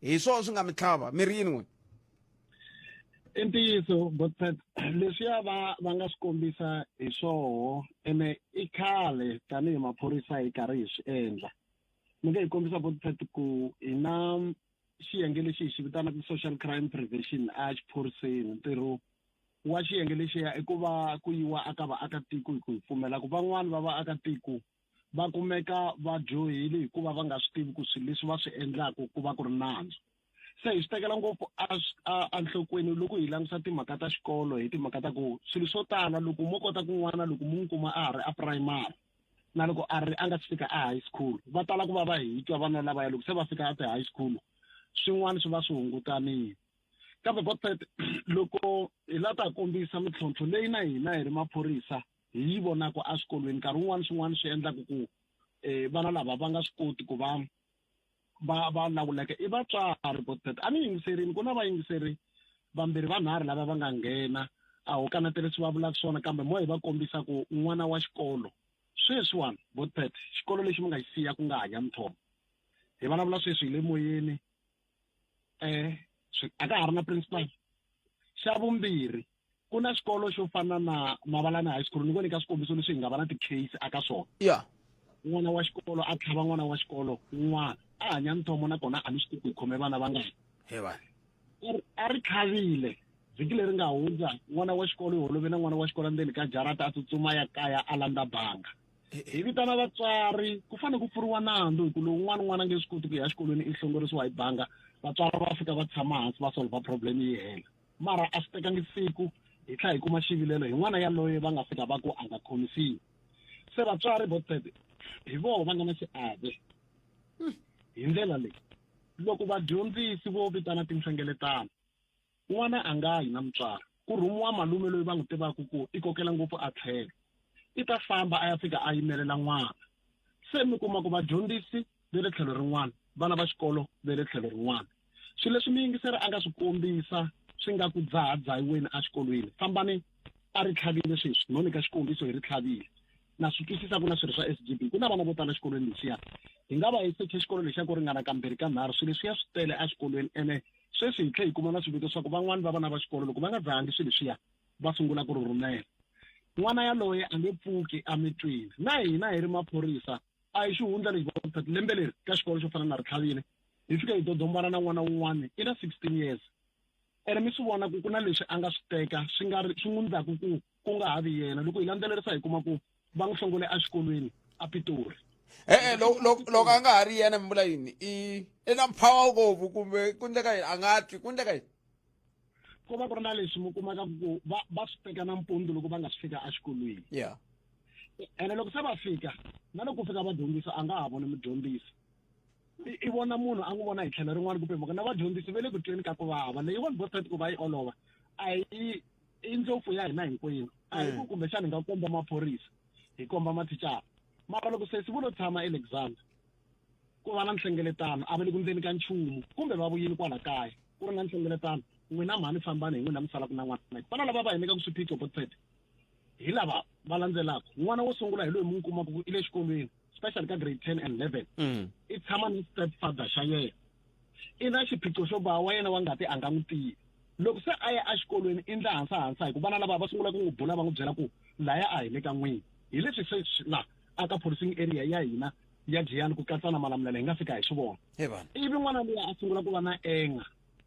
hi swona swi nga mi tlhava mi ri yini n'we i ntiyiso Botpet leswiya va nga swi kombisa hi swoho ene i khale tanihi maphorisa hi karhi hi swi endla mi nge hi kombisa Botpet ku hi na xiyenge lexi hi xi vitanaka social crime prevention a xiphoriseni ntirho wa xiyenge lexiya i ku va ku yiwa aka vaakatiko hi ku hi pfumela ku van'wani va vaakatiko va kumeka va dyohile hikuva va nga swi tivi ku swilo leswi va swi endlaka ku va ku ri nandzu. Se hi swi tekela ngopfu enhlokweni loko hi langutisa timhaka ta xikolo hi timhaka ta ku swilo swo tala loko mo kota kun'wana loko mu n'wi kuma a ha ri a primary na loko a nga si fika a high school va tala ku va va hi twa vana lavaya loko se va fika a ti-high school swin'wana swi va swi hungutanile. Kambe Botpet loko hi la ta kombisa mintlhontlho leyi na hina hi ri maphorisa hi yi vonaka eswikolweni nkarhi wun'wana swin'wana swi endlaka ku vana lava va nga swi koti ku va lawuleka i vatswari Botpet. A ni yingiserini ku na vayingiseri vambirhi vanharhu lava va nga nghena a ho kanetele swi va vulaka swona kambe mo hi va kombisa ku n'wana wa xikolo sweswiwani Botpet xikolo lexi mi nga xi siya ku nga hanya mithombo hi vulavula sweswi hi le moyeni a ka ha ri na principal. Xa vumbirhi ku na xikolo xo fana na Mavalani High School ni voni ka swikombiso leswi hi nga va na ti-case aka swona. N'wana wa xikolo a tlhava n'wana wa xikolo un'wana a hanya nthomo nakona a ni swi tiku hi khome vana va ngani a ri tlhavile vhiki leri nga hundza n'wana wa xikolo hi holove na n'wana wa xikolo ndzeni ka jarata a tsutsuma ya kaya a landza banga. Hi vitana vatswari ku fanele ku pfuriwa nandzu hi ku lowu n'wana a nge swi koti ku ya xikolweni i hlongorisiwa hi banga vatswari va fika va tshama hansi va solva problem yi hela mara a swi tekangi siku hi tlha hi kuma xivilelo hi n'wana yaloye va nga fika va ku a nga khomisiwi. Se vatswari Botpet hi voho va nga na xiave hi ndlela leyi loko vadyondzisi vo vitana tinhlengeletano n'wana a nga yi na mutswari ku rhumiwa malume loyi va n'wi tivaka ku i kokela ngopfu a tlhelo i ta famba a ya fika a yimelela n'wana. Se mi kuma ku vadyondzisi ve le tlhelo rin'wana vana va xikolo ve le tlhelo rin'wana swilo leswi miyingiseri a nga swi kombisa swi nga ku dzahadzahiweni exikolweni fambani a ri tlhavile sweswi no nyika xikombiso hi ri tlhavile na swi twisisa ku na swilo swa SGB ku na vana vo tala xikolweni lexiya hi nga va hi seche xikolo lexiya ku ringana kambirhi kanharhu swilo leswiya swi tele exikolweni ene sweswi hi tlhe hi kuma na swiviko swa ku van'wani va vana va xikolo loko va nga dzahangi swilo leswiya va sungula ku rhurhumela. N'wana yaloye a nge pfuki a mi twini na hina hi ri maphorisa a hi xihundla lexi Botpet lembe leri ka xikolo xo fana na ri tlhavile hi fika hi dodombana na n'wana wun'wana i na 16 years ene mi swi vona ku na leswi a nga swi teka swi n'wi ndzaku ku nga havi yena loko hi landzelerisa hi kuma ku va n'wi hlongole exikolweni a Pitori. Loko a nga ha ri yena mi vula yini i na mphawa ngopfu kumbe ku ndleka yini a nga twi ku ndleka yini ku va ku ri na leswi mi kumaka ku va swi teka nampundzu loko va nga swi fika exikolweni ene loko se va fika na loko ku fika vadyondzisi a nga ha voni mudyondzisi i vona munhu a n'wi vona hi tlhelo rin'wana kumbe mhaka na vadyondzisi ve le ku tweni ka ku vava leyiwani Botpet ku va yi olova a hi i ndlopfu ya hina hinkwenu a hi ku kumbexana hi nga komba maphorisa hi komba mathicara mara loko se si vulo tshama eAlexander ku va na nhlengeletano a va le ku ndzeni ka nchumu kumbe va vuyini kwala kaya ku ri na nhlengeletano n'wina mhani fambani hi n'wina mi salaka na n'wana vana lava va hi nyikaka swiphiqo Botpet hi lava va landzelaka n'wana wo sungula hi loyi mi n'wi kumaka ku i le xikolweni especially ka grade 10 and 11 i tshama ni stepfather xa yena i na xiphiqo xo ba wa yena wa ngati a nga n'wi tivi loko se a ya exikolweni i ndla hansa hi ku vana lava va sungula ku n'wi bula va n'wi byela ku laya a hi le ka n'wina hi leswi se la aka policing area ya hina ya Giyani ku katsa na Malamulele hi nga fika hi swi vona ivi n'wana luya a sungula ku va na enga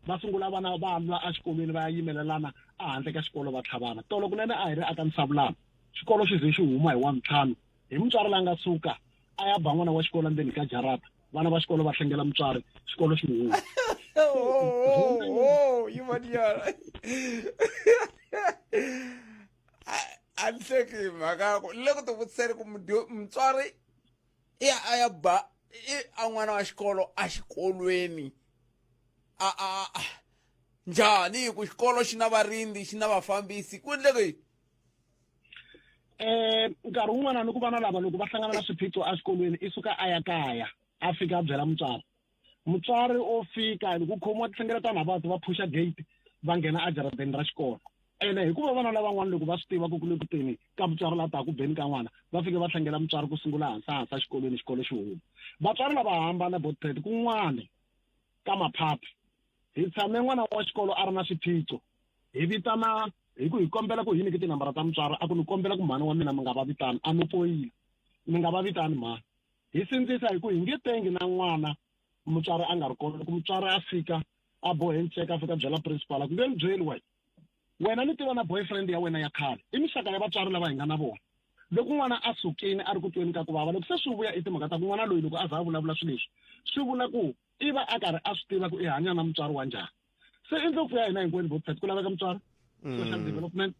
va sungula vana va lwa exikolweni va ya yimelelana a handle ka xikolo va tlhavana tolo kunene a hi ri aka Nsavulana xikolo xi ze xi huma hi 1:5 hi mutswari la nga suka a ya ba n'wana wa xikolo ndzeni ka jarata vana va xikolo va hlengela mutswari xikolo xi huma yi voniya a ni hleki mhaka ko loko ti vutiseni ku mutswari a ya ba a n'wana wa xikolo exikolweni njhani hi ku xikolo xi na varindzi xi na vafambisi ku endleke yini nkarhi wun'wana ni ku vana lava loko va hlangana na swiphiqo exikolweni i suka a ya kaya a fika a byela mutswari o fika hi ku khomiwa tinhlengeletano vati va phusha gate va nghena ejarateni ra xikolo ene hikuva vana lavan'wana loko va swi tiva ku kule ku teni ka mutswari la ta ku beni ka n'wana va fike va hlengela mutswari ku sungula hansa xikolweni xikolo xi huma vatswari lava hambana Botpet kun'wana ka maphati hi tshame n'wana wa xikolo a ri na swiphiqo hi vitana hi ku hi kombela ku hi nyike tinambara ta mutswari a ku ni kombela ku mhani wa mina mi nga va vitani a no poyile mi nga va vitani mhani hi sindzisa hi ku hi nge tengi na n'wana mutswari a nga ri kona loko mutswari a fika a bohe nceka a fika byela principal ku nge ni byeli wa wena ni tiva na boyfriend ya wena ya khale i mixaka ya vatswari lava hi nga na vona loko n'wana a sukile a ri ku tweni ka ku vava loko se swi vuya i timhaka ta ku n'wana loyi loko a za a vulavula swilo leswi swi vula ku i va a karhi a swi tiva ku i hanya na mutswari wa njhani se endlopfu ya hina hinkwenu Botshet ku laveka mutswari social development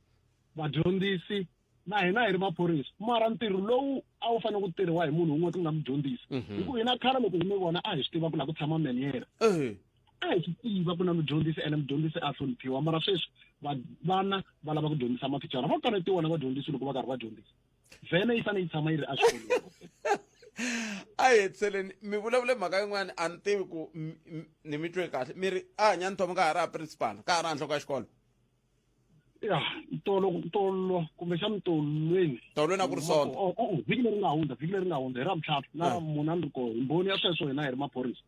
vadyondzisi na hina hi ri maphorisa mara ntirho lowu a wu fanele ku tirhiwa hi munhu un'we ku nga mudyondzisi hi ku hina khale loko hi mi vona a hi swi tiva ku laha ku tshama meniyera a hi swi tiva ku na mudyondzisi ene mudyondzisi a hloniphiwa mara sweswi vana va lava ku dyondzisa mathicara va kanetiwa na vadyondzisi loko va karhi va dyondzisa vhene yi fanele yi tshama yi ri exikolweni a hi heteleleni mi vulavule mhaka yin'wana a ni tivi ku ni mi twe kahle mi ri a hanya Nthomo ka ha ri a principal ka ha ri a nhloko ya xikolo ya tolo kumbexana tolweni a ku ri sonto vhiki leri nga hundza hi ra vutlhatu na muna ni ri koho hi mbhoni ya sweswo hina hi ri maphorisa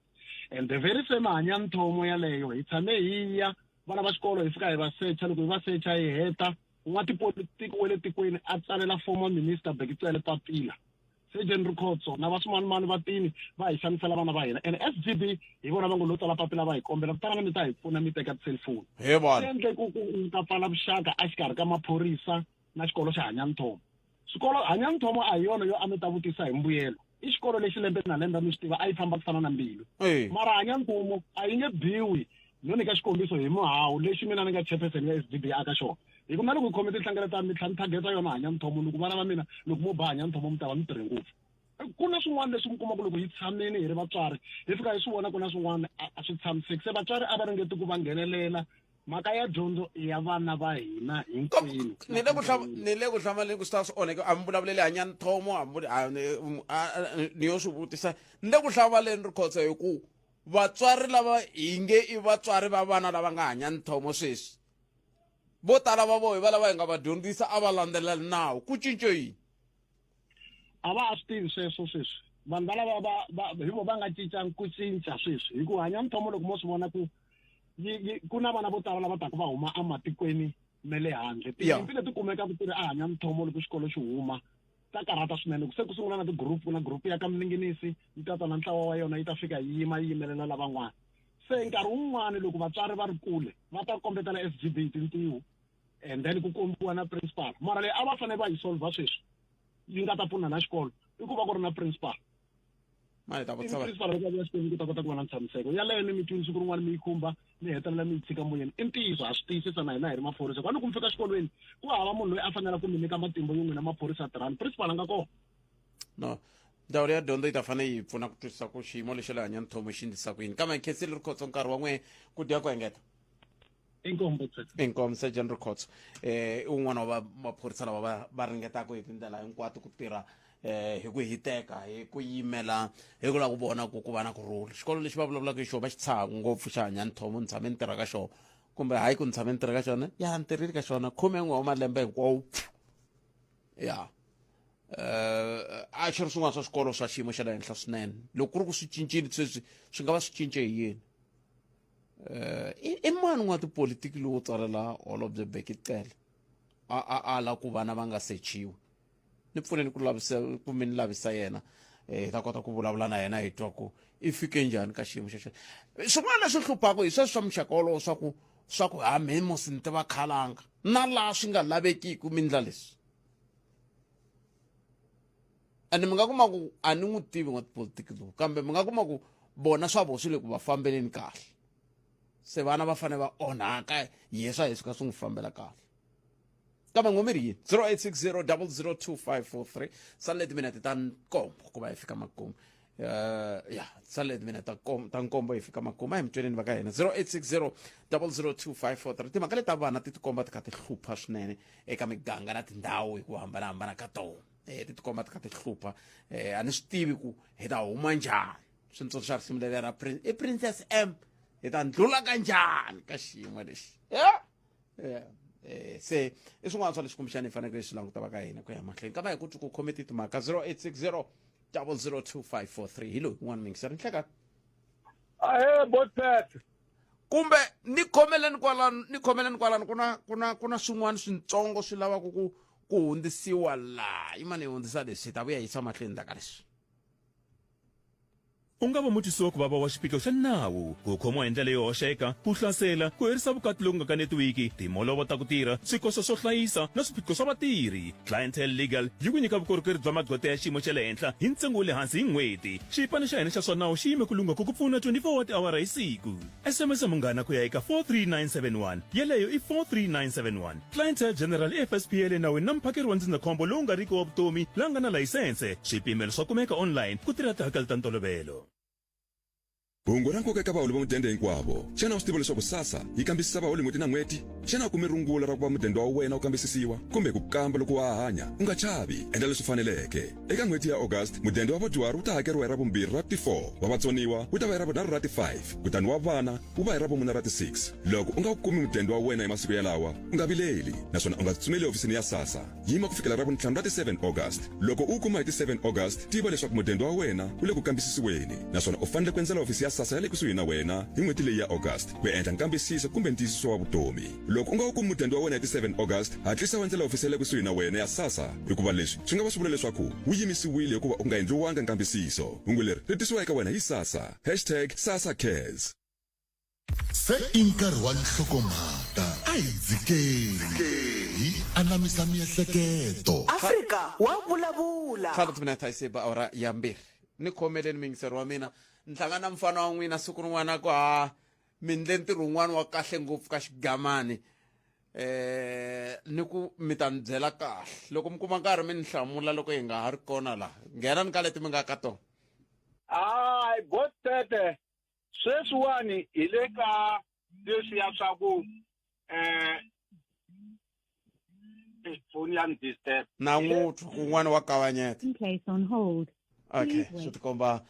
and the very same hanya Nthomo yaleyo hi tshame hi ya vana va xikolo hi fika hi va secha loko hi va secha hi heta n'watipolitiki wa le tikweni a tsalela former minister Bekitsele papila se General Khotso na va swimanimani va tini va hi xanisela vana va hina and SGB hi vona va ngo lo tsala papila va hi kombela kutana mi ta hi pfuna mi teka tiselifoni endle ku ta pfala vuxaka a xikarhi ka maphorisa na xikolo xa Hanya Nthomo xikolo Hanya Nthomo a hi yona yo a mi ta vutisa hi mbuyelo i xikolo lexi lembe na lembe mi swi tiva a yi famba ku fana na mbilu mara Hanya Nthomo a yi nge biwi no nyika xikombiso hi muhawu lexi mina ni nga chairperson ya SGB aka xona hi ku na loko hi khome tinhlengeletano mi tlhantlhageta yona Hanya Nthomo loko vana va mina loko mo ba Hanya Nthomo mi ta va mi tirhe ngopfu ku na swin'wana leswi mi kumaka loko hi tshameni hi ri vatswari hi fika hi swi vona ku na swin'wana a swi tshamiseki se vatswari a va ringeti ku va nghenelela mhaka ya dyondzo ya vana va hina hinkwenu ni le ku hlamaleni ku swi swi onheke a mi vulavuleli Hanya Nthomo ni yo swi vutisa ni le ku hlamaleni ri Khotso hi ku vatswari lava hi nge i vatswari va vana lava nga Hanya Nthomo sweswi vo tala va vohi va lava hi nga va dyondzisa a va landzeleli nawu ku cince yini a va a swi tivi sweswo sweswi vanhu va lava hi vo va nga cincanga ku cinca sweswi hi ku Hanya Nthomo loko mo swi vona ku ku na vana vo tala lava taka va huma ematikweni me le handle tinyimpi leti kumekaka ti ri a Hanya Nthomo loko xikolo xi huma ta karhata swinene ku se ku sungula na ti-group na group ya ka Mninginisi yi ta ta na ntlawa wa yona yi ta fika yi yimelela lavan'wana se nkarhi wun'wani loko vatswari va ri kule va ta kombetela SGB tintiho and then ku kombiwa na principal mara leyi a va fanele va yi solva sweswi yi nga ta pfuna na xikolo i ku va ku ri na principal principal loko ya xikwembu ku ta kota ku va na ntshamiseko yaleyo ni mi twini siku rin'wana mi yi khumba mi hetelela mi yi tshika moyeni i ntiyiso ha swi tiyisisa na hina hi ri maphorisa kwani ku mi fika xikolweni ku hava munhu loyi a fanela ku mi nyika matimba yo n'wina maphorisa tirhani principal a nga kona no ndzawulo ya dyondzo yi ta fanele yi pfuna ku twisisa ku xiyimo lexi le Hanya Nthomo xi endlisa ku yini kambe hi khensile ri Khotso nkarhi wa n'we ku dya ku engeta inkomo se General Khotso i wun'wana wa maphorisa lava va ringetaka hi tindlela hinkwato ku tirha hi ku hiteka hi ku yimela hi ku lava ku vona ku va na kurhula xikolo lexi va vulavulaka hi xona va xi tshaka ngopfu xa Hanya Nthomo ni tshame ni tirha ka xona kumbe hayi ku ni tshame ni tirha ka xona ya ni tirhile ka xona 11 wa malembe hinkwawo ya a xi ri swin'wana swa swikolo swa xiyimo xa le henhla swinene loko ku ri ku swi cincile sweswi swi nga va swi cince hi yini i mani n'wa tipolitiki lowo tsalela Holobye Bekitsele a la ku vana va nga sechiwi ni pfuneni ku mi ni lavisa yena hi ta kota ku vulavula na yena hi twa ku i fike njhani ka xiyimo xexo swin'wana leswi hluphaka hi sweswi swa muxaka wolowo swa ku hambi mosi ni tiva khalanga na laha swi nga lavekiki mi ndla leswi ande mi nga kuma ku a ni n'wi tivi n'wa tipolitiki lowu kambe mi nga kuma ku bona swa vo swi le ku va fambeleni kahle se vana va fanele va onhaka hi swa hi suka swi n'wi fambela kahle kambe ngomiri yini 0860 002 salele timinete ta nkombo ku va hi fika makumu ya salele timinete ta nkombo hi fika makumu a hi mitweneni va ka hina 0860 002 timhaka leti ta vana ti tikomba ti kha ti hlupha swinene eka miganga na tindhawu hi ku hambanahambana ka tona ti tikomba ti kha ti hlupha a ni swi tivi ku hi ta huma njhani swintsotso swa risimu leri ra i Princess M hi ta ndlula ka njhani ka xiyimo lexi se i swin'wana swa leswi kumbexani hi fanekele swi languta va ka hina ku ya mahlweni ka va hi ku ku khometi timhaka 0860 002 hi loyi un'wana mingisari nhlekani ahe Botshet kumbe ni khomeleni kwalano ku na swin'wana swintsongo swi lavaka ku hundzisiwa laha i mani hi hundzisa leswi hi ta vuya hi yisa mahlweni ndaka leswi u nga va mutwisi wa ku vava wa xiphiqo xa nawu, ku khomiwa hi ndlela yo hoxeka, ku hlasela, ku herisa vukati loku nga kanetiwiki, timholovo ta ku tirha, swikoxo swo hlayisa na swiphiqo swa vatirhi. Clientele Legal yi ku nyika vukorhokeri bya magqweta ya xiyimo xa le henhla hi ntsengo wa le hansi hi n'hweti. Xipano xa hina xa swa nawu xi yime ku lunga ku ku pfuna 24 wa tiawara hi siku. SMS munghana ku ya eka 43971, yeleyo i 43971. Clientele General FSPA le nawini na mphakeri wa ndzindzakhombo lowu nga riki wa vutomi la nga na layisense. Swipimelo swa kumeka online ku tirha tihakelo ta ntolovelo. Hungu ra nkoka eka vaholi va mudende hinkwavo. Xana u swi tiva leswaku SASSA yi kambisisa vaholi n'hweti na n'hweti? Xana u kume rungula ra ku va mudende wa wena wu kambisisiwa kumbe ku kamba loko wa hanya? U nga chavi, endla leswi faneleke. Eka n'hweti ya August, mudende wa vadyuhari wu ta hakeriwa hi ra vumbirhi ra ti4, wa vatsoniwa wu ta va hi ra vunharhu ra ti5, kutani wa vana wu va hi ra vumune ra ti6. Loko u nga kumi mudende wa wena hi masiku yalawa, u nga vileli, naswona u nga tsutsumeli ofisini ya SASSA. Yima ku fikela ra vuntlhanu ra ti7 August. Loko u kuma hi ti7 August, tiva leswaku mudende wa wena wu le ku kambisisiweni, naswona u fanele ku endzela ofisi ya SASSA ya le kusuhi na wena hi n'hweti leyi ya August ku endla nkambisiso kumbe ntiyisiso wa vutomi. Loko u nga wu kumi mudende wa wena hi ti7 August, hatlisa u endzela ofisi ya le kusuhi na wena ya SASSA, hikuva leswi swi nga va swi vula leswaku wu yimisiwile hikuva u nga endliwanga nkambisiso. Hungu leri ri tisiwa eka wena hi SASSA #SASSAcares. Se i nkarhi wa nhlokomhaka a hi dzikeli hi anamisa miehleketo. Afrika wa vulavula. 12 minutes hi siba awara ya mbirhi. Ni khomeleni mingiseri wa mina. Nhlangana mfana wa n'wina siku rin'wana ku mindle ntirho wun'wana wa kahle ngopfu ka xigamani. Ni ku mi ta ni byela kahle loko mi kuma nkarhi mi ni hlamula loko hi nga ha ri kona laha. Nghena ni ka leti mi nga ka tona. Hayi botete sweswiwani hi le ka leswiya swa ku foni ya ni disturb Namuntlha kun'wana wa kavanyeta. Place on hold. Okay, swi tikomba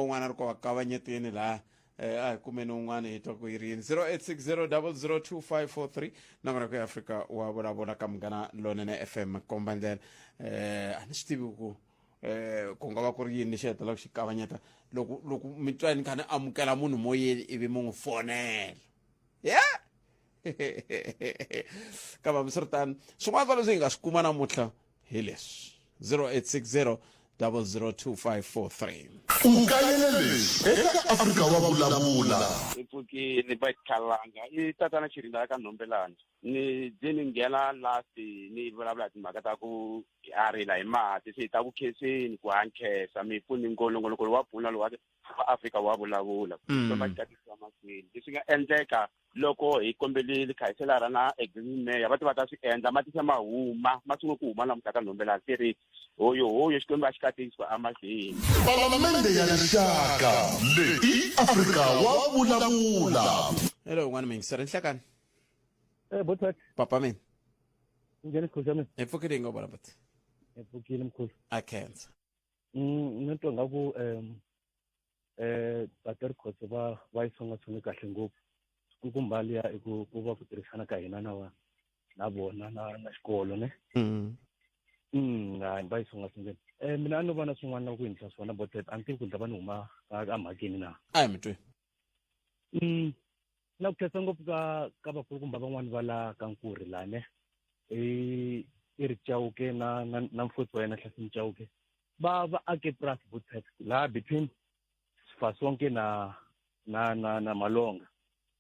un'wana ri ko wa kavanyetini laha. A hi kumeni un'wana hi twa ku yi ri yini. 0860002543 nambara ya Afrika wa vulavula ka Munghana Lonene FM komba ndlela. A ni swi tivi ku nga va ku ri yini lexi hetelaka xi kavanyeta loko mi twa ni kha ni amukela munhu moyeni ivi mu n'wi fonela. Yeah. Kambe swi ri tani swin'wana swa leswi hi nga swi kuma namuntlha hi leswi 0860002543. Ungayelele eka Afrika wa vulavula. Ipfukini va khalanga i tatana Chirinda ka Nombelani. Ni dzini nghena lasi ni vulavula timhaka ta ku arila hi mati se ta ku kheseni ku hankhesa mi pfuni ngolongolo wa pfuna lo wa Afrika wa vulavula. So va tatisa makwini. Leswi nga endleka loko hi kombelile khayiselara na agreement ya va ta swi endla matisa mahuma masungu ku huma namuntlha ka Nombelani ri hoyo xikwembu a xi katiswa amahlweni. Palamende ya rixaka leyi Afrika wa vulavula. Hello n'wana mingiseri nhlakani. Botat. Papa mina. Njeni khosha mina. Epfukile ngobona but. Epfukile mkhulu. I can't. Nento ngaku vatirhi khotso va yisonga tshone kahle ngopfu. Ku mbali ya ku va ku tirhisana ka hina na vona na xikolo ne. Hayi va yisonga swinene. Mina no vona swin'wana na ku endla swona botet anti ku ndava ni huma ka mhakeni na. A hi mi twi. Na ku khensa ngopfu ka vakulukumba van'wani va la ka Nkuri la ne i ri Chauke na mfutsu wa yena Hlasi Chauke va ake plus botet la between Sifasonke na Malonga,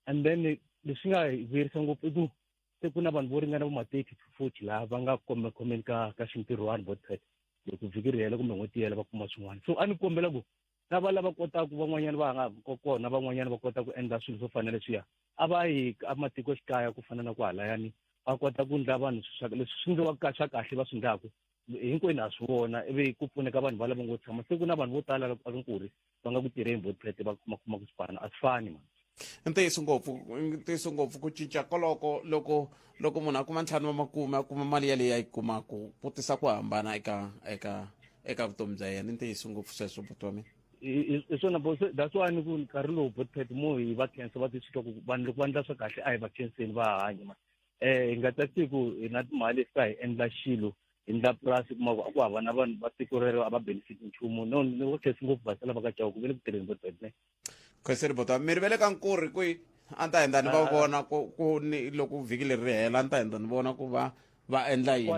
and then leswi nga vuyerisa ngopfu i ku se ku na vanhu vo ringana vo ma-30 to 40 laha va nga khomeni ka xintirhwana botet loko vhiki ri hela kumbe n'hweti yela va kuma swin'wana. So a ni kombela ku na va lava kotaka van'wanyana va nga kona van'wanyana va kota ku endla swilo swo fana leswiya a va yi matikoxikaya ku fana na ku halayani va kota ku ndla vanhu leswi swi ndliwaka swa kahle va swi ndlaku hinkwenu ha swi vona ivi ku pfuneka vanhu va lava ngo tshama se ku na vanhu vo tala a Nkuri va nga ku tirheni botet va kuma ku swipana a swi fani man. Ntiyiso ngopfu ku cinca koloko loko munhu a kuma 5 wa makume a kuma mali yaleyi a yi kumaku ku tisa ku hambana eka vutomi bya yena. Ntiyiso ngopfu sweswo buti wa mina. Hi swona that's why ni ku nkarhi lowu botet mo hi va khensa va tisitwa ku vanhu loko va ndla swa kahle a hi va khenseni va hanya ma hi nga ta siku hi na timali hi hi endla xilo hi ndla purasi kuma ku hava na vanhu va tiko rero a va benefit nchumu no ni va khensi ngopfu vasala va ka Chauke ku ve le ku tirheni botet ne. Khweseri bota mi ri vele ka Nkuri kwihi a ni ta endla ni va vona ku ni loko vhiki leri ri hela a ni ta endla ni vona ku va endla yini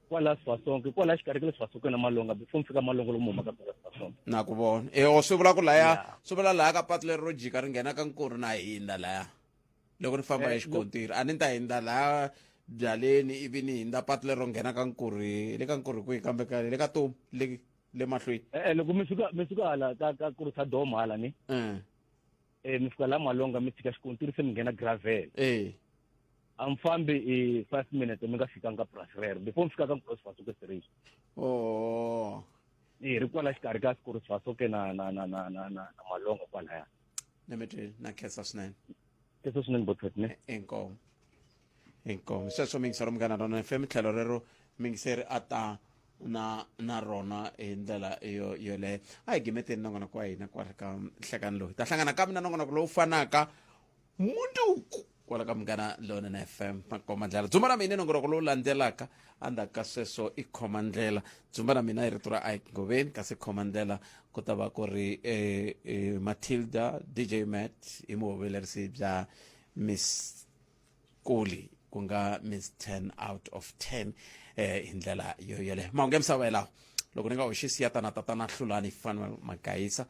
kwala Sifasonke kwala xikarhi ka le Sifasonke na Malonga before mi fika Malonga lomu huma ka Sifasonke. na ku vona o swi vula ku laya swi vula laya ka patu leri ro jika ri nghena ka Nkuru na hindza laya loko ni famba hi xikontiri a ni ta hindza laya byaleni ivi ni hindza patu leri ro nghena ka Nkuru le ka Nkuru kwihi kambe ka le ka Tomu le mahlweni loko mi fika hala ka kurisa doma hala ni mi fika la Malonga mi fika xikontiri se mi nghena gravel a mi fambi 5 minutes mi nga fikanga plus rero before mi fika ka Nkosi Fasoke street ri kwala xikarhi ka Nkosi Fasoke na Malonga kwalaya nemetweni na khensa swinene Botpet ne inkomo sweswo mingisero munghana rona FM tlhelo rero mingiseri a ta na rona hi ndlela yoleyo a hi gimeteni nongonoko wa hina kwala ka nhlekani lowu ta hlangana ka mina nongonoko lowu fanaka munduku kwala ka munghana lona FM makoma ndlela dzumba ra mina nongonoko lowu landzelaka andzhaku ka sweswo i khoma ndlela dzumba ra mina hi rito ra Ike Ngoveni kasi khoma ndlela ku ta va ku ri Matilda DJ Matt hi muhuvelerisi bya Miss Kuli ku nga Miss 10 out of 10 hi ndlela yoyeleyo mahungu ya misava yalawo loko ni nga hoxisi ya tatana hlulani fana magayisa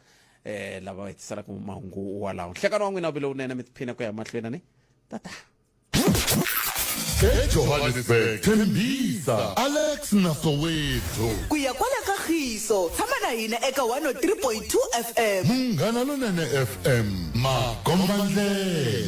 lava va hetiselaka mahungu walawo nhlekani wa n'wina lowunene mi tiphina ku ya mahlweni ni tata eJohannesburg Tembisa Alex Nasowethu ku ya kwala ka Khiso tshama na hina eka 103.2 FM Munghana Lonene FM Magombandlela